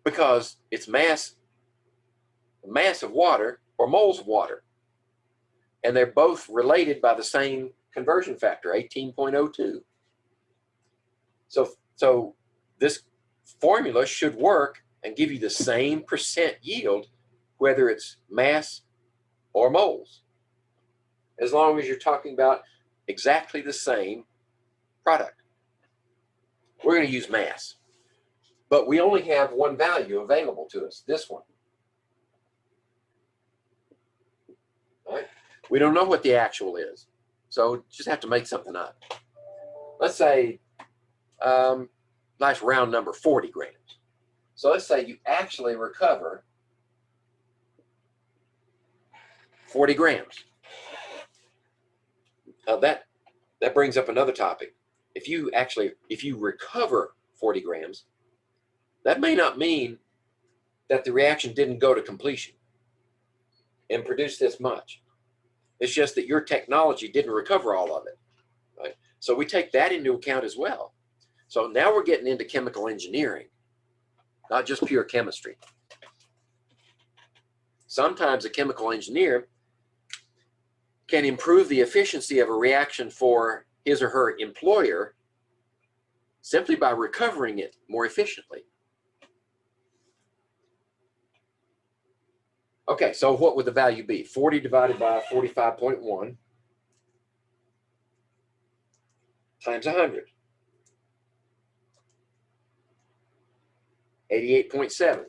Because it's mass of water or moles of water. And they're both related by the same conversion factor, 18.02. So this formula should work and give you the same percent yield, whether it's mass or moles, as long as you're talking about exactly the same product. We're going to use mass, but we only have one value available to us, this one. All right? We don't know what the actual is, so just have to make something up. Let's say, nice round number, 40 grams. So let's say you actually recover 40 grams. Now that brings up another topic. If you recover 40 grams, that may not mean that the reaction didn't go to completion and produce this much. It's just that your technology didn't recover all of it, right? So we take that into account as well. So now we're getting into chemical engineering, not just pure chemistry. Sometimes a chemical engineer can improve the efficiency of a reaction for his or her employer simply by recovering it more efficiently. Okay, so what would the value be? 40 divided by 45.1 times 100. 88.7.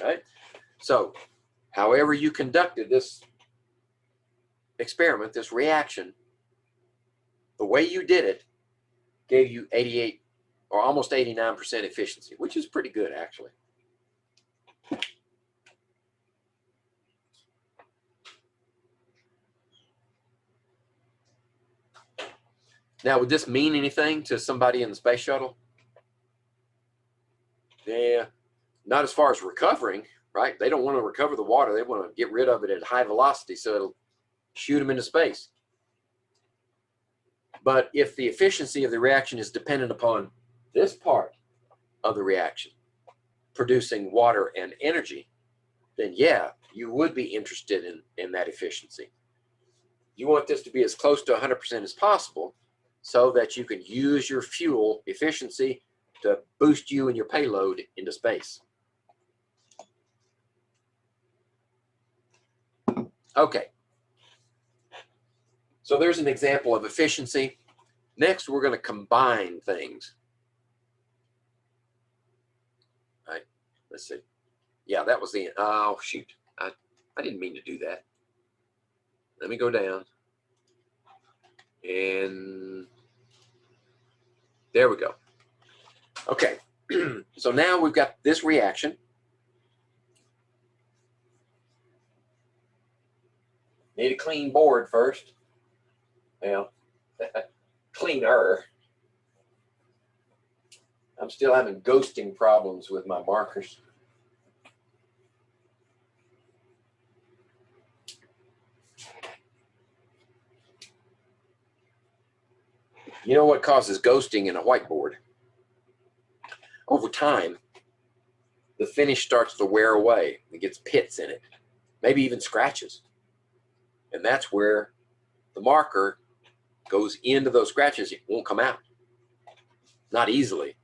Right? So, however you conducted this experiment, this reaction, the way you did it gave you 88 or almost 89% efficiency, which is pretty good actually. Now, would this mean anything to somebody in the space shuttle? Yeah, not as far as recovering, right? They don't want to recover the water. They want to get rid of it at high velocity so it'll shoot them into space. But if the efficiency of the reaction is dependent upon this part of the reaction, producing water and energy, then yeah, you would be interested in that efficiency. You want this to be as close to 100% as possible so that you can use your fuel efficiency to boost you and your payload into space. Okay. So there's an example of efficiency. Next, we're going to combine things. All right, let's see. Yeah, that was the, oh shoot, I didn't mean to do that. Let me go down. And there we go. Okay, so now we've got this reaction. Need a clean board first. Well, cleaner. I'm still having ghosting problems with my markers. You know what causes ghosting in a whiteboard? Over time, the finish starts to wear away. It gets pits in it, maybe even scratches. And that's where the marker goes into those scratches. It won't come out. Not easily.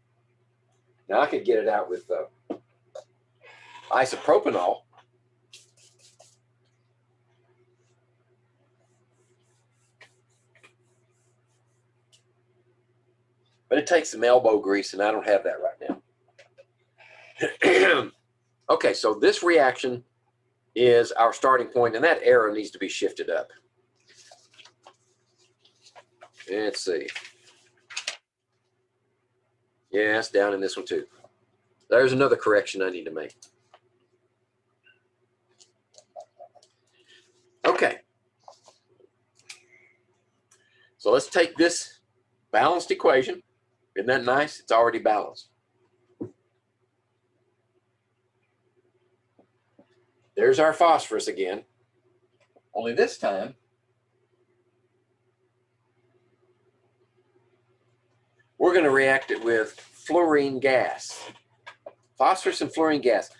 Now I could get it out with isopropanol. But it takes some elbow grease, and I don't have that right now. Okay, so this reaction is our starting point, and that arrow needs to be shifted up. Let's see. Yeah, it's down in this one too. There's another correction I need to make. Okay. So let's take this balanced equation. Isn't that nice? It's already balanced. There's our phosphorus again. Only this time, we're going to react it with fluorine gas. Phosphorus and fluorine gas.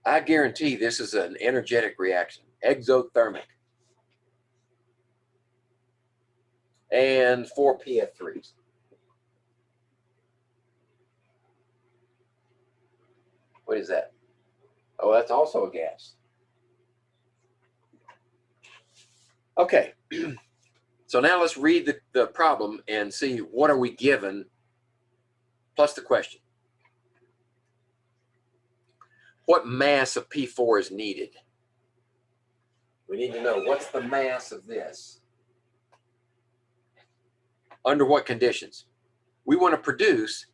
I guarantee this is an energetic reaction, exothermic. And 4 PF3s. What is that? Oh, that's also a gas. Okay, so now let's read the problem and see what are we given, plus the question. What mass of P4 is needed? We need to know what's the mass of this. Under what conditions? We want to produce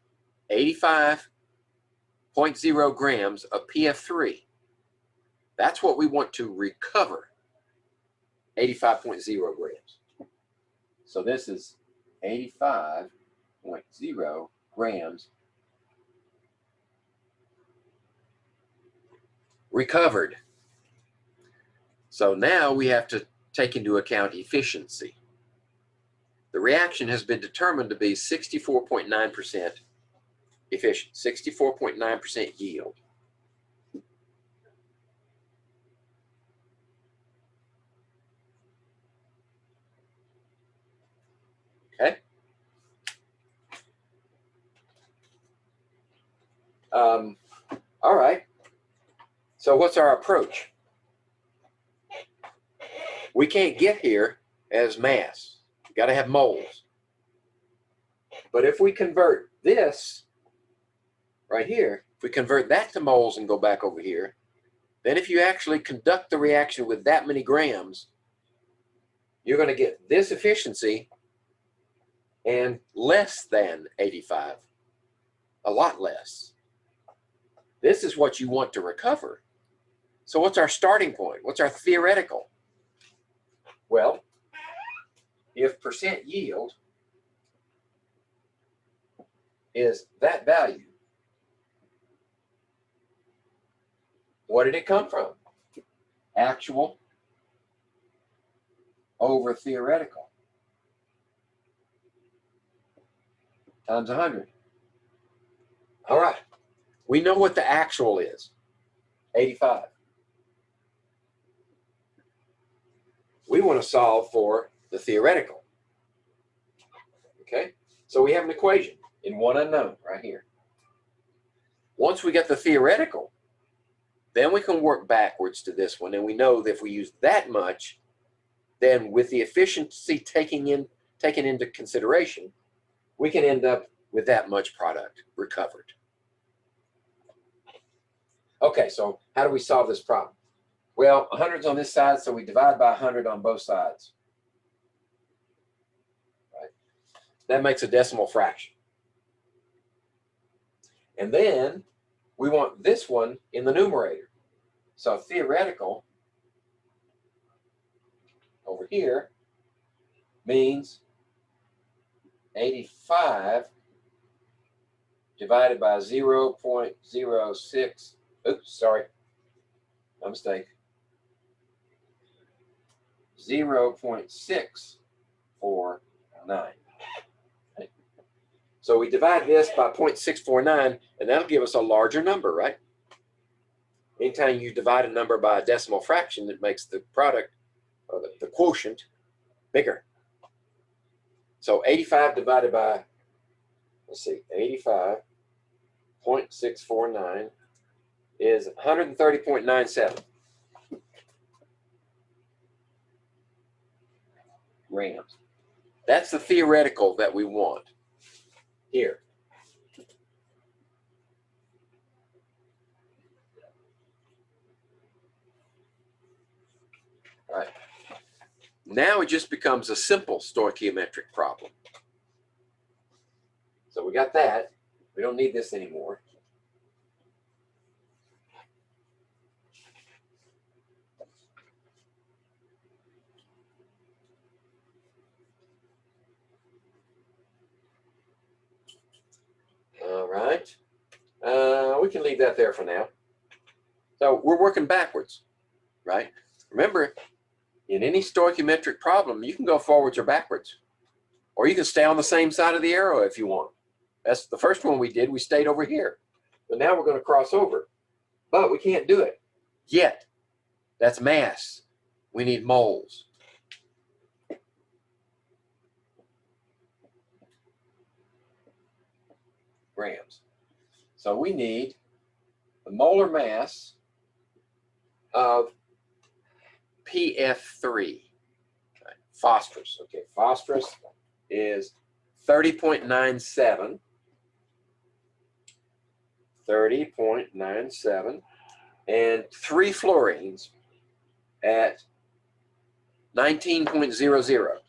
85.0 grams of PF3. That's what we want to recover, 85.0 grams. So this is 85.0 grams recovered. So now we have to take into account efficiency. The reaction has been determined to be 64.9% efficient, 64.9% yield. Okay. All right. So what's our approach? We can't get here as mass. We've got to have moles. But if we convert this right here, if we convert that to moles and go back over here, then if you actually conduct the reaction with that many grams, you're going to get this efficiency and less than 85, a lot less. This is what you want to recover. So what's our starting point? What's our theoretical? Well, if percent yield is that value, what did it come from? Actual over theoretical times 100. All right. We know what the actual is, 85. we want to solve for the theoretical. Okay, so we have an equation in one unknown right here. Once we get the theoretical, then we can work backwards to this one, and we know that if we use that much, then with the efficiency taken into consideration, we can end up with that much product recovered. Okay, so how do we solve this problem? Well, 100's on this side, so we divide by 100 on both sides. Right? That makes a decimal fraction. And then we want this one in the numerator. So theoretical over here means 85 divided by 0.06. Oops, sorry. My mistake. 0.649. Okay. So we divide this by 0.649, and that'll give us a larger number, right? Anytime you divide a number by a decimal fraction, it makes the product, or the quotient, bigger. So 85 divided by, let's see, 85.649 is 130.97 grams. That's the theoretical that we want here. All right. Now it just becomes a simple stoichiometric problem. So we got that. We don't need this anymore. All right. We can leave that there for now. So we're working backwards, right? Remember, in any stoichiometric problem, you can go forwards or backwards, or you can stay on the same side of the arrow if you want. That's the first one we did. We stayed over here, but now we're going to cross over, but we can't do it yet. That's mass. We need moles. Grams. So we need the molar mass of PF3. Right. Phosphorus. Okay, phosphorus is 30.97. 30.97. And 3 fluorines at 19.00.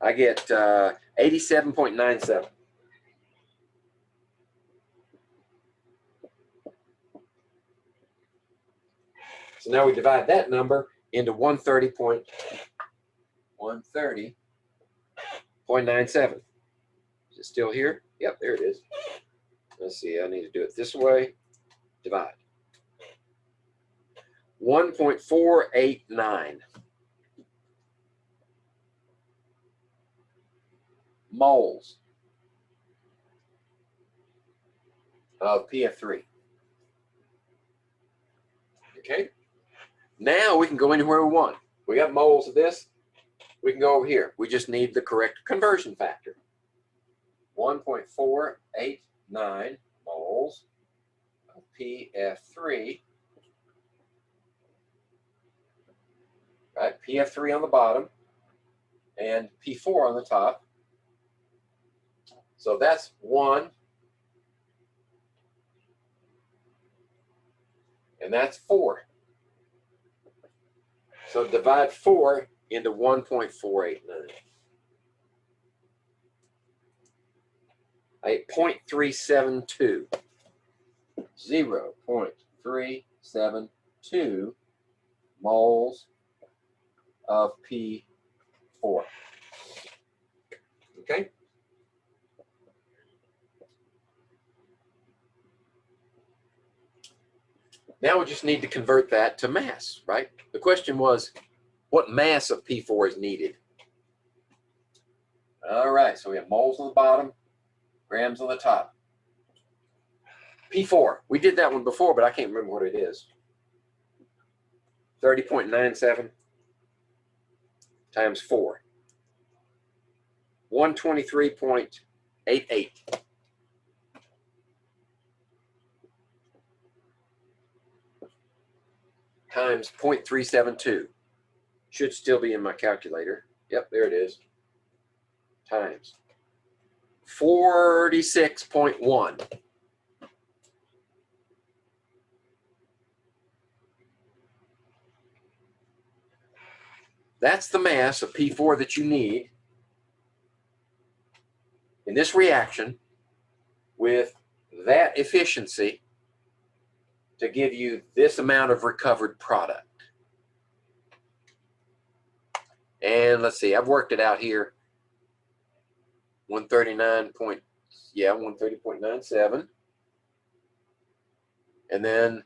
I get 87.97. So now we divide that number into 130.97. Is it still here? Yep, there it is. Let's see, I need to do it this way. Divide. 1.489 moles of PF3. Okay. Now we can go anywhere we want. We got moles of this. We can go over here. We just need the correct conversion factor. 1.489 moles of PF3. Right, PF3 on the bottom and P4 on the top. So that's 1. And that's 4. So divide 4 into 1.489. 0.372. 0.372 moles of P4. Okay? Now we just need to convert that to mass, right? The question was, what mass of P4 is needed? All right, so we have moles on the bottom, grams on the top. P4. We did that one before, but I can't remember what it is. 30.97 times 4. 123.88. Times 0.372. Should still be in my calculator. Yep, there it is. Times 46.1. That's the mass of P4 that you need in this reaction with that efficiency to give you this amount of recovered product. And let's see, I've worked it out here. 130.97. And then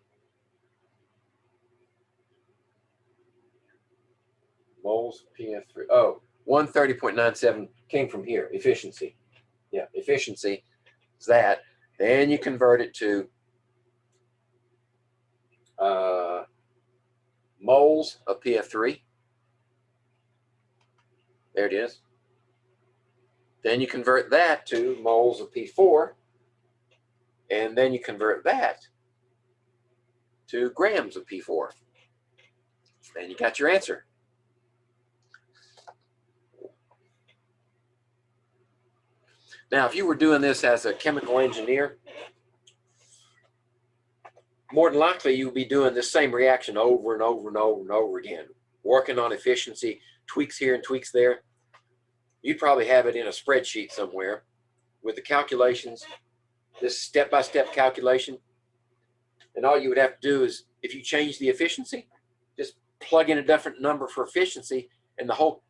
moles PF3. Oh, 130.97 came from here, efficiency. Yeah, efficiency is that. Then you convert it to moles of PF3. There it is. Then you convert that to moles of P4. And then you convert that to grams of P4. And you got your answer. Now, if you were doing this as a chemical engineer, more than likely you'll be doing this same reaction over and over and over and over again, working on efficiency, tweaks here and tweaks there. You'd probably have it in a spreadsheet somewhere with the calculations, this step-by-step calculation. And all you would have to do is, if you change the efficiency, just plug in a different number for efficiency, and the whole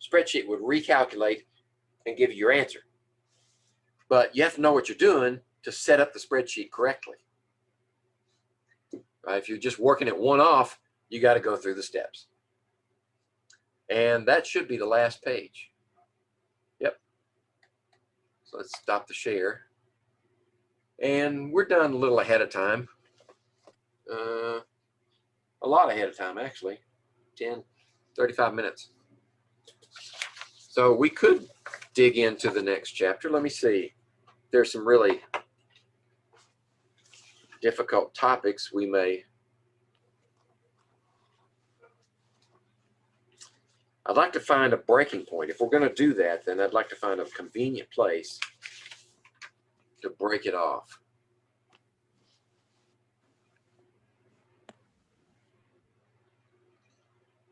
spreadsheet would recalculate and give you your answer. But you have to know what you're doing to set up the spreadsheet correctly. Right? If you're just working it one off, you got to go through the steps. And that should be the last page. Yep. So let's stop the share. And we're done a little ahead of time. A lot ahead of time, actually. 35 minutes. So we could dig into the next chapter. Let me see. There's some really difficult topics we may. I'd like to find a breaking point. If we're going to do that, then I'd like to find a convenient place to break it off.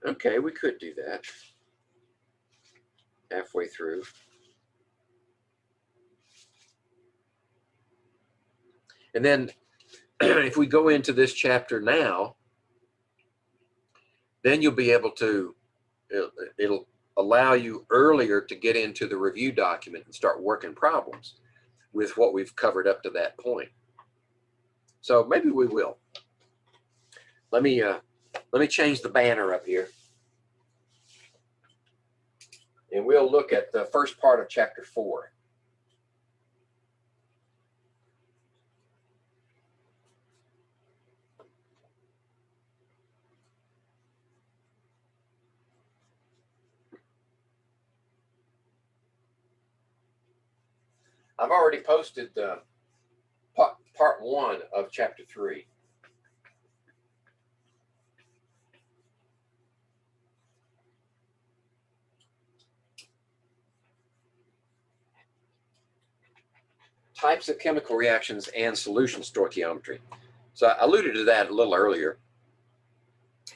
Okay, we could do that halfway through. And then if we go into this chapter now, then you'll be able to, it'll allow you earlier to get into the review document and start working problems with what we've covered up to that point. So maybe we will. Let me change the banner up here. And we'll look at the first part of chapter 4. I've already posted part 1 of chapter 3. Types of chemical reactions and solution stoichiometry. So I alluded to that a little earlier.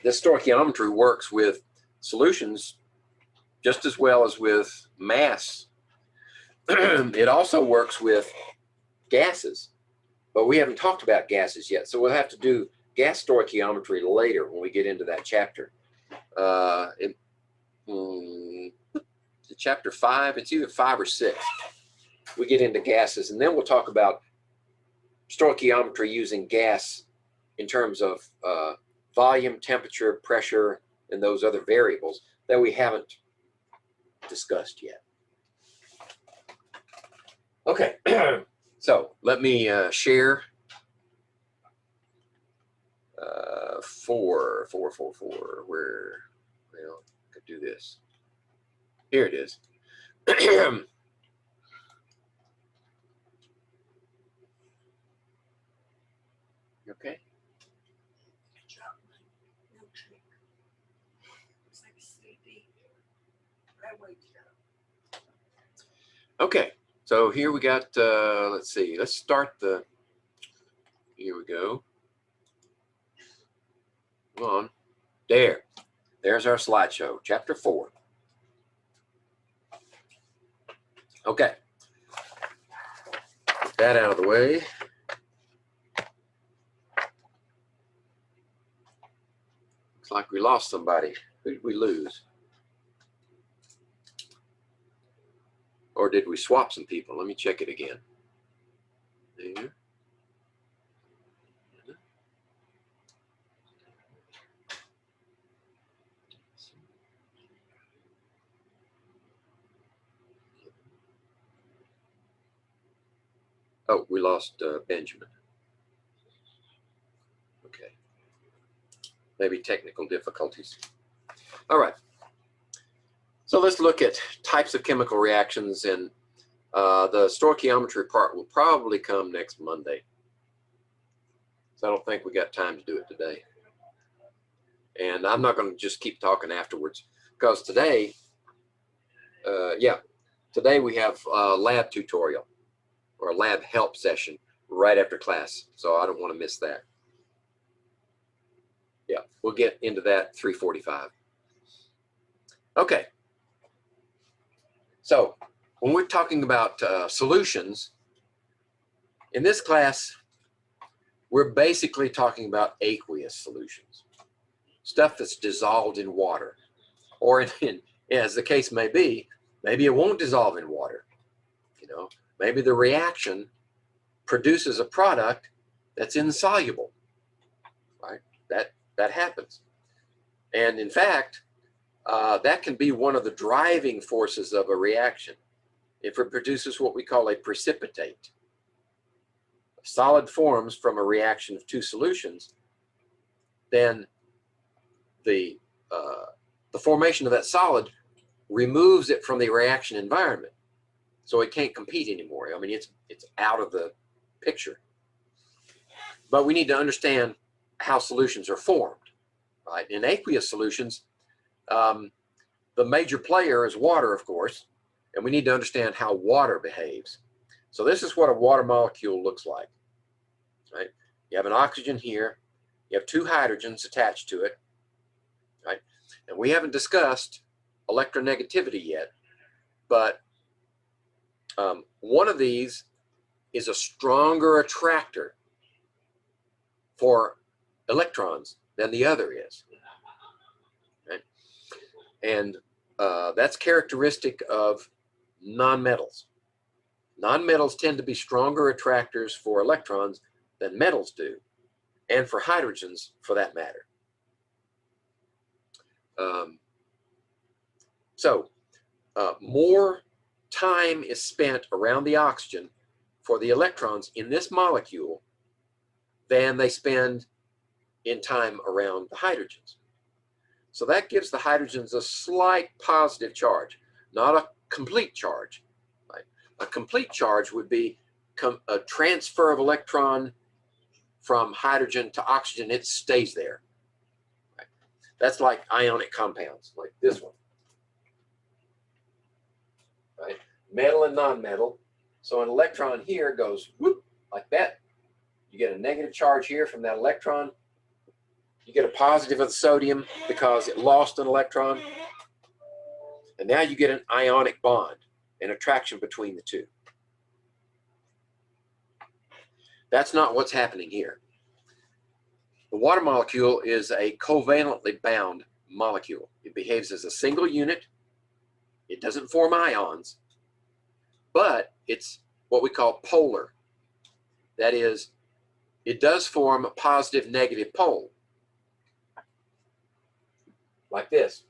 This stoichiometry works with solutions just as well as with mass. It also works with gases, but we haven't talked about gases yet. So we'll have to do gas stoichiometry later when we get into that chapter. Chapter 5, it's either 5 or 6. We get into gases, and then we'll talk about stoichiometry using gas in terms of volume, temperature, pressure, and those other variables that we haven't discussed yet. Okay, so let me share 4, 4, 4, 4. Where, well, I could do this. Here it is. Okay. Okay, so here we got, let's see, let's start the, here we go. Come on. There's our slideshow, chapter 4. Okay. Get that out of the way. Looks like we lost somebody. Who did we lose? Or did we swap some people? Let me check it again. There. Oh, we lost Benjamin. Okay. Maybe technical difficulties. All right. So let's look at types of chemical reactions, and the stoichiometry part will probably come next Monday. So I don't think we got time to do it today. And I'm not going to just keep talking afterwards, because today, today we have a lab tutorial or a lab help session right after class. So I don't want to miss that. Yeah, we'll get into that 3:45. Okay. So when we're talking about solutions, in this class, we're basically talking about aqueous solutions, stuff that's dissolved in water, or as the case may be, maybe it won't dissolve in water. You know, maybe the reaction produces a product that's insoluble, right? That happens. And in fact, that can be one of the driving forces of a reaction. If it produces what we call a precipitate, solid forms from a reaction of two solutions, then the formation of that solid removes it from the reaction environment, so it can't compete anymore. I mean, it's out of the picture. But we need to understand how solutions are formed, right? In aqueous solutions, the major player is water, of course, and we need to understand how water behaves. So this is what a water molecule looks like, right? You have an oxygen here, you have two hydrogens attached to it, right? And we haven't discussed electronegativity yet, but one of these is a stronger attractor for electrons than the other is, right? And that's characteristic of nonmetals. Nonmetals tend to be stronger attractors for electrons than metals do, and for hydrogens for that matter. More time is spent around the oxygen for the electrons in this molecule than they spend in time around the hydrogens. So that gives the hydrogens a slight positive charge, not a complete charge. Right? A complete charge would be a transfer of electron from hydrogen to oxygen. It stays there. Right? That's like ionic compounds, like this one. Right? Metal and non-metal. So an electron here goes whoop, like that. You get a negative charge here from that electron. You get a positive of the sodium because it lost an electron. And now you get an ionic bond, an attraction between the two. That's not what's happening here. The water molecule is a covalently bound molecule. It behaves as a single unit. It doesn't form ions, but it's what we call polar. That is, it does form a positive-negative pole, like this.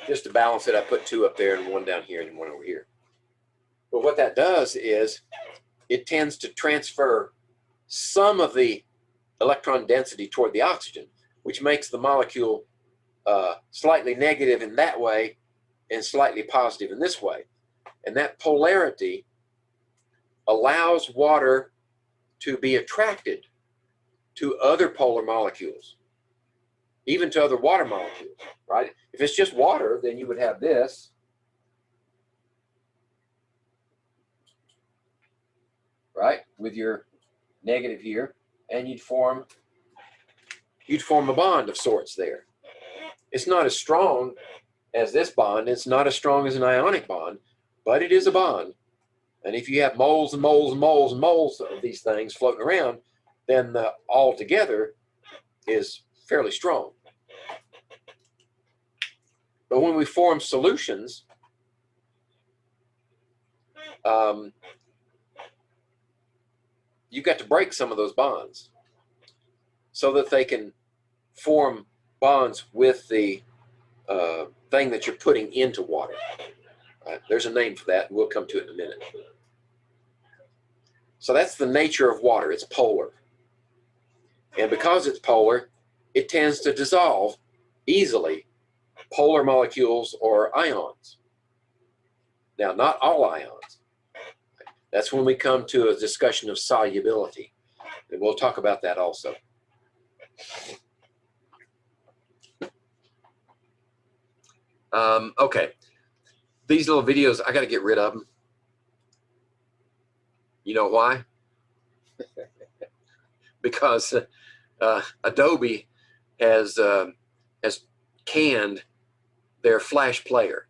Just to balance it, I put 2 up there and 1 down here and 1 over here. But what that does is it tends to transfer some of the electron density toward the oxygen, which makes the molecule slightly negative in that way and slightly positive in this way. And that polarity allows water to be attracted to other polar molecules, even to other water molecules, right? If it's just water, then you would have this. Right, with your negative here, and you'd form a bond of sorts there. It's not as strong as this bond. It's not as strong as an ionic bond, but it is a bond. And if you have moles and moles and moles and moles of these things floating around, then the all together is fairly strong. But when we form solutions, you've got to break some of those bonds so that they can form bonds with the thing that you're putting into water. There's a name for that, and we'll come to it in a minute. So that's the nature of water. It's polar. And because it's polar, it tends to dissolve easily polar molecules or ions. Now, not all ions. That's when we come to a discussion of solubility. And we'll talk about that also. Okay. These little videos, I got to get rid of them. You know why? Because Adobe has canned their Flash player.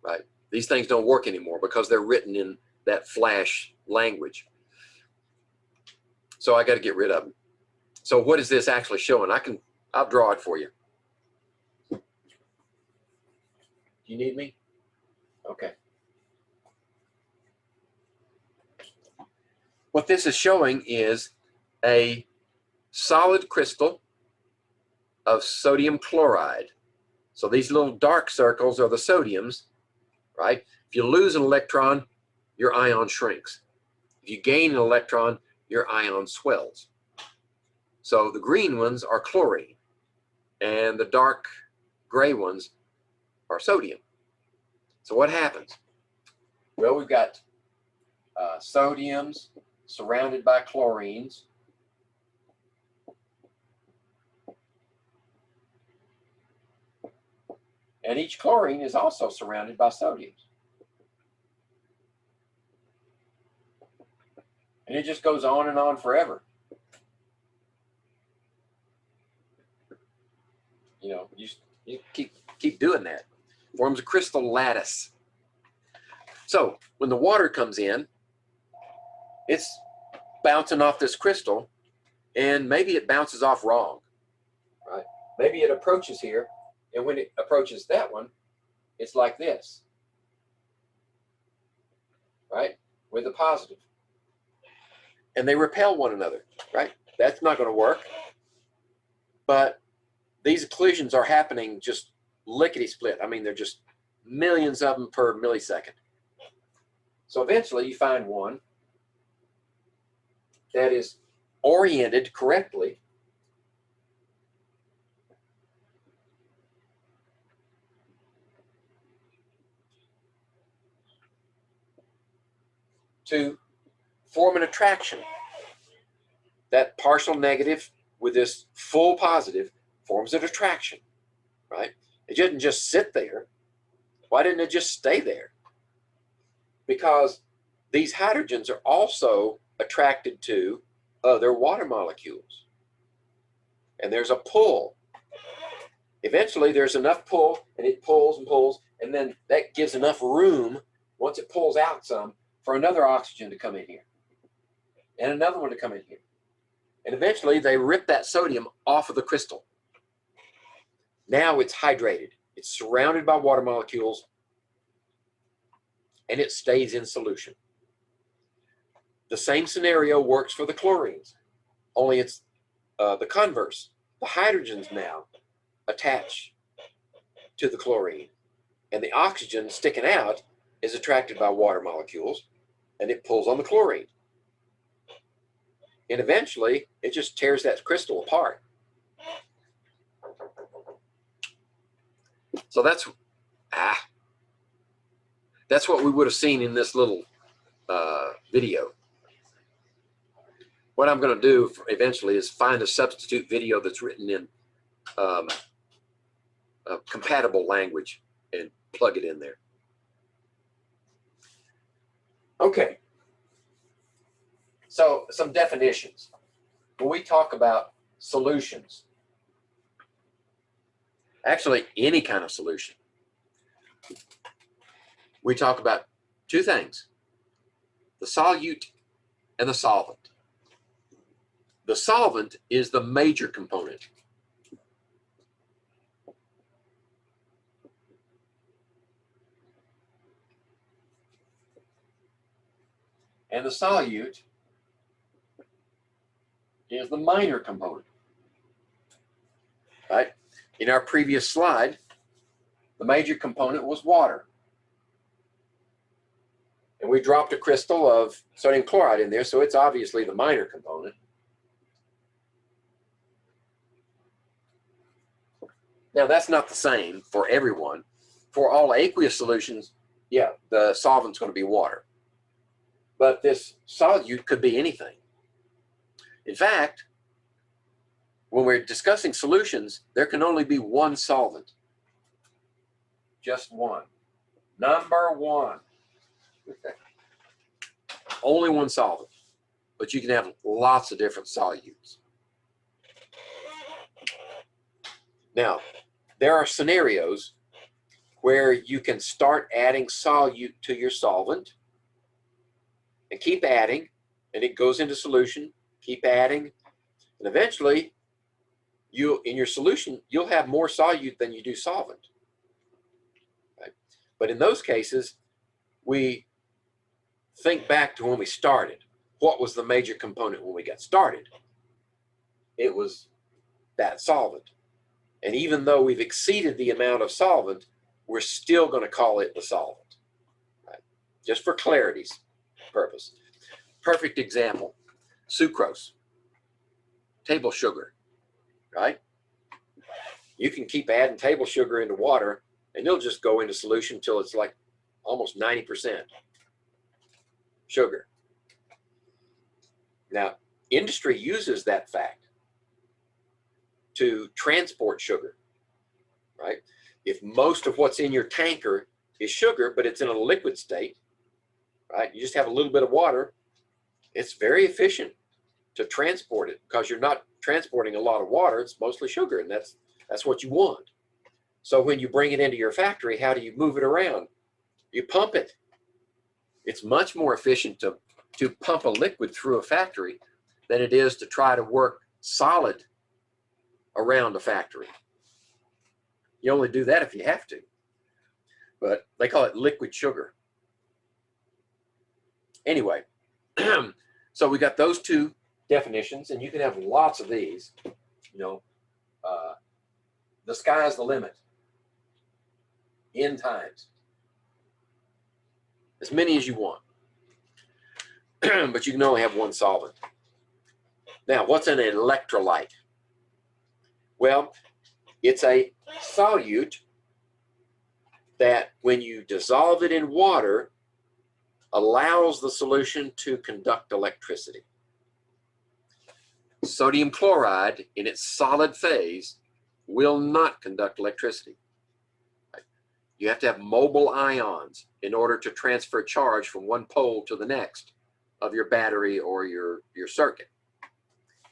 Right? These things don't work anymore because they're written in that Flash language. So I got to get rid of them. So what is this actually showing? I'll draw it for you. Do you need me? Okay. What this is showing is a solid crystal of sodium chloride. So these little dark circles are the sodiums, right? If you lose an electron, your ion shrinks. If you gain an electron, your ion swells. So the green ones are chlorine, and the dark gray ones are sodium. So what happens? Well, we've got sodiums surrounded by chlorines. And each chlorine is also surrounded by sodiums. And it just goes on and on forever. You know, you keep doing that. Forms a crystal lattice. So when the water comes in, it's bouncing off this crystal, and maybe it bounces off wrong, right? Maybe it approaches here, and when it approaches that one, it's like this, right? With a positive. And they repel one another, right? That's not going to work. But these collisions are happening just lickety-split. I mean, they're just millions of them per millisecond. So eventually you find one that is oriented correctly to form an attraction. That partial negative with this full positive forms an attraction, right? It didn't just sit there. Why didn't it just stay there? Because these hydrogens are also attracted to other water molecules. And there's a pull. Eventually there's enough pull, and it pulls and pulls, and then that gives enough room, once it pulls out some, for another oxygen to come in here, and another one to come in here. And eventually they rip that sodium off of the crystal. Now it's hydrated. It's surrounded by water molecules, and it stays in solution. The same scenario works for the chlorines, only it's the converse. The hydrogens now attach to the chlorine, and the oxygen sticking out is attracted by water molecules, and it pulls on the chlorine. And eventually, it just tears that crystal apart. So that's what we would have seen in this little video. What I'm going to do eventually is find a substitute video that's written in a compatible language and plug it in there. Okay. So some definitions. When we talk about solutions, actually any kind of solution, we talk about two things: the solute and the solvent. The solvent is the major component. And the solute is the minor component. Right? In our previous slide, the major component was water. And we dropped a crystal of sodium chloride in there, so it's obviously the minor component. Now, that's not the same for everyone. For all aqueous solutions, yeah, the solvent's going to be water. But this solute could be anything. In fact, when we're discussing solutions, there can only be one solvent. Just one. Number one. Only one solvent. But you can have lots of different solutes. Now, there are scenarios where you can start adding solute to your solvent and keep adding, and it goes into solution, keep adding, and eventually in your solution, you'll have more solute than you do solvent. Right? But in those cases, we think back to when we started. What was the major component when we got started? It was that solvent. And even though we've exceeded the amount of solvent, we're still going to call it the solvent. Right? Just for clarity's purpose. Perfect example, sucrose, table sugar, right? You can keep adding table sugar into water and it'll just go into solution until it's like almost 90% sugar. Now, industry uses that fact to transport sugar, right? If most of what's in your tanker is sugar, but it's in a liquid state, right? You just have a little bit of water, it's very efficient to transport it because you're not transporting a lot of water, it's mostly sugar, and that's what you want. So when you bring it into your factory, how do you move it around? You pump it. It's much more efficient to pump a liquid through a factory than it is to try to work solid around a factory. You only do that if you have to. But they call it liquid sugar. Anyway, so we got those two definitions, and you can have lots of these. You know, the sky's the limit. N times. As many as you want. But you can only have one solvent. Now, what's an electrolyte? Well, it's a solute that when you dissolve it in water, allows the solution to conduct electricity. Sodium chloride in its solid phase will not conduct electricity. You have to have mobile ions in order to transfer charge from one pole to the next of your battery or your circuit,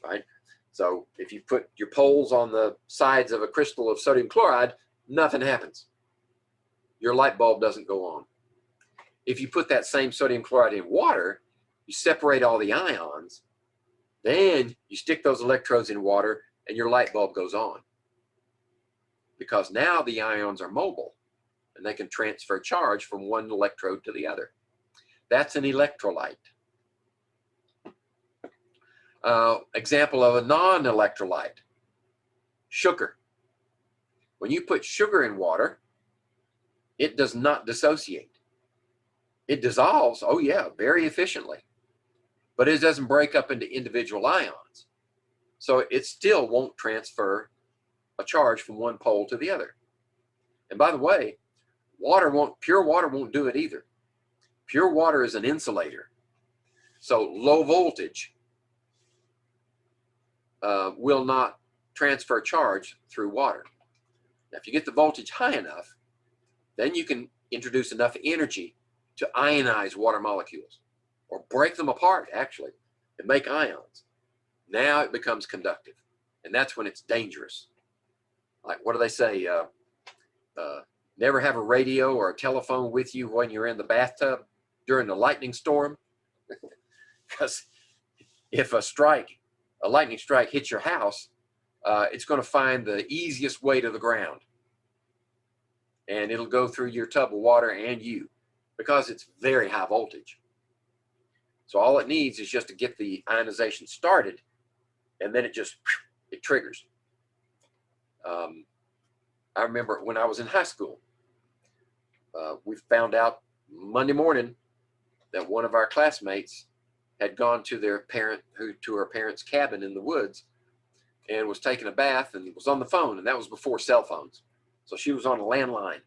right? So if you put your poles on the sides of a crystal of sodium chloride, nothing happens. Your light bulb doesn't go on. If you put that same sodium chloride in water, you separate all the ions, then you stick those electrodes in water and your light bulb goes on. Because now the ions are mobile and they can transfer charge from one electrode to the other. That's an electrolyte. Example of a non-electrolyte, sugar. When you put sugar in water, it does not dissociate. It dissolves, oh yeah, very efficiently, but it doesn't break up into individual ions. So it still won't transfer a charge from one pole to the other. And by the way, pure water won't do it either. Pure water is an insulator. So low voltage will not transfer charge through water. Now, if you get the voltage high enough, then you can introduce enough energy to ionize water molecules, or break them apart, actually, and make ions. Now it becomes conductive, and that's when it's dangerous. Like, what do they say? Never have a radio or a telephone with you when you're in the bathtub during a lightning storm, because if a lightning strike hits your house, it's going to find the easiest way to the ground, and it'll go through your tub of water and you, because it's very high voltage. So all it needs is just to get the ionization started, and then it triggers. I remember when I was in high school, we found out Monday morning that one of our classmates had gone to her parents' cabin in the woods and was taking a bath and was on the phone, and that was before cell phones. So she was on a landline,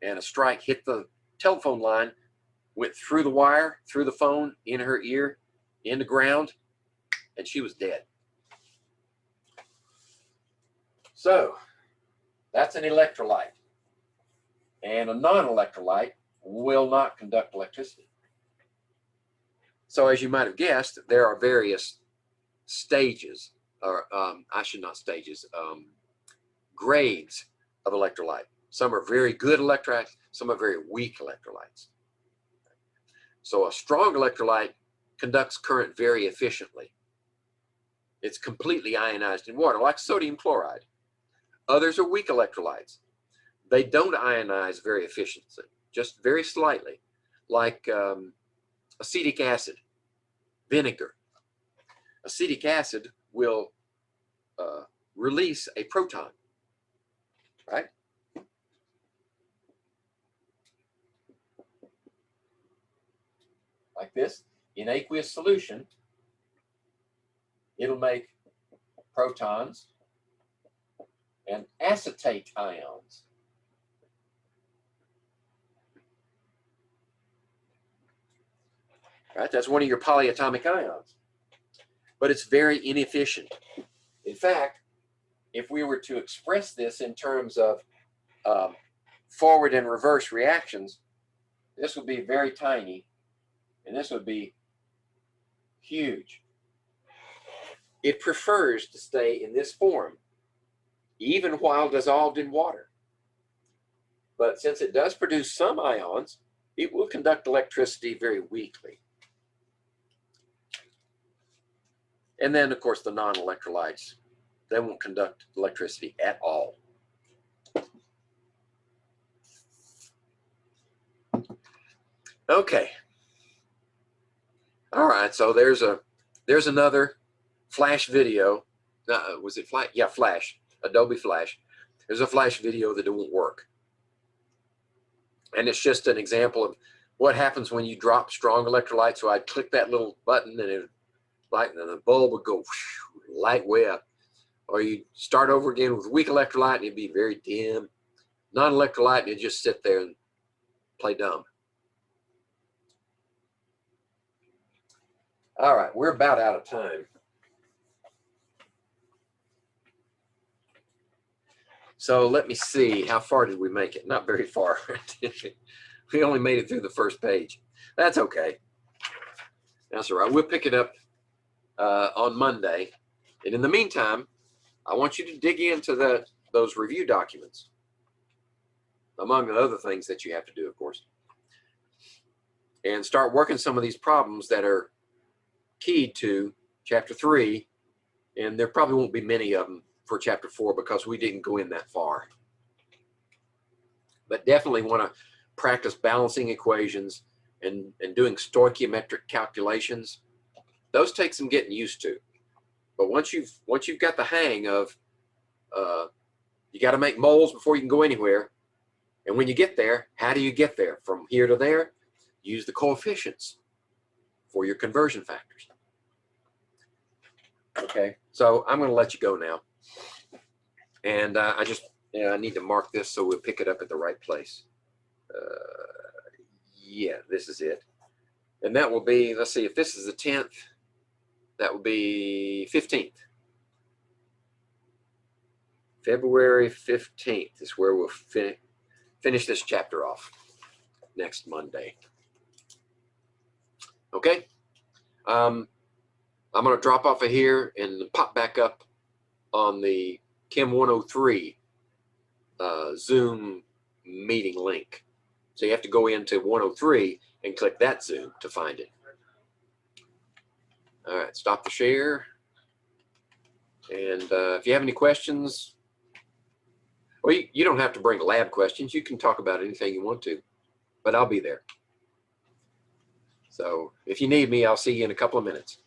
and a strike hit the telephone line, went through the wire, through the phone, in her ear, in the ground, and she was dead. So that's an electrolyte. And a non-electrolyte will not conduct electricity. So as you might have guessed, there are various stages, or grades of electrolyte. Some are very good electrolytes, some are very weak electrolytes. So a strong electrolyte conducts current very efficiently. It's completely ionized in water, like sodium chloride. Others are weak electrolytes. They don't ionize very efficiently, just very slightly, like acetic acid, vinegar. Acetic acid will release a proton, right? Like this, in aqueous solution, it'll make protons and acetate ions. Right, that's one of your polyatomic ions, but it's very inefficient. In fact, if we were to express this in terms of forward and reverse reactions, this would be very tiny, and this would be huge. It prefers to stay in this form, even while dissolved in water. But since it does produce some ions, it will conduct electricity very weakly. And then, of course, the non-electrolytes, they won't conduct electricity at all. Okay. All right, so there's another Flash video. Was it Flash? Yeah, Flash, Adobe Flash. There's a Flash video that won't work. And it's just an example of what happens when you drop strong electrolytes. So I'd click that little button, and the bulb would go light way up. Or you start over again with weak electrolyte, and it'd be very dim. Non-electrolyte, and it'd just sit there and play dumb. All right, we're about out of time. So let me see, how far did we make it? Not very far. We only made it through the first page. That's okay. That's all right. We'll pick it up on Monday. And in the meantime, I want you to dig into those review documents, among the other things that you have to do, of course, and start working some of these problems that are keyed to Chapter 3. And there probably won't be many of them for Chapter 4 because we didn't go in that far. But definitely want to practice balancing equations and doing stoichiometric calculations. Those take some getting used to. But once you've got the hang of You got to make moles before you can go anywhere. And when you get there, how do you get there? From here to there, use the coefficients for your conversion factors. Okay, so I'm going to let you go now. And I need to mark this so we'll pick it up at the right place. Yeah, this is it. And that will be, let's see, if this is the 10th, that will be 15th. February 15th is where we'll finish this chapter off next Monday. Okay? I'm going to drop off of here and pop back up on the CHEM103 Zoom meeting link. So you have to go into 103 and click that Zoom to find it. All right, stop the share. And if you have any questions, well, you don't have to bring lab questions. You can talk about anything you want to, but I'll be there. So if you need me, I'll see you in a couple of minutes.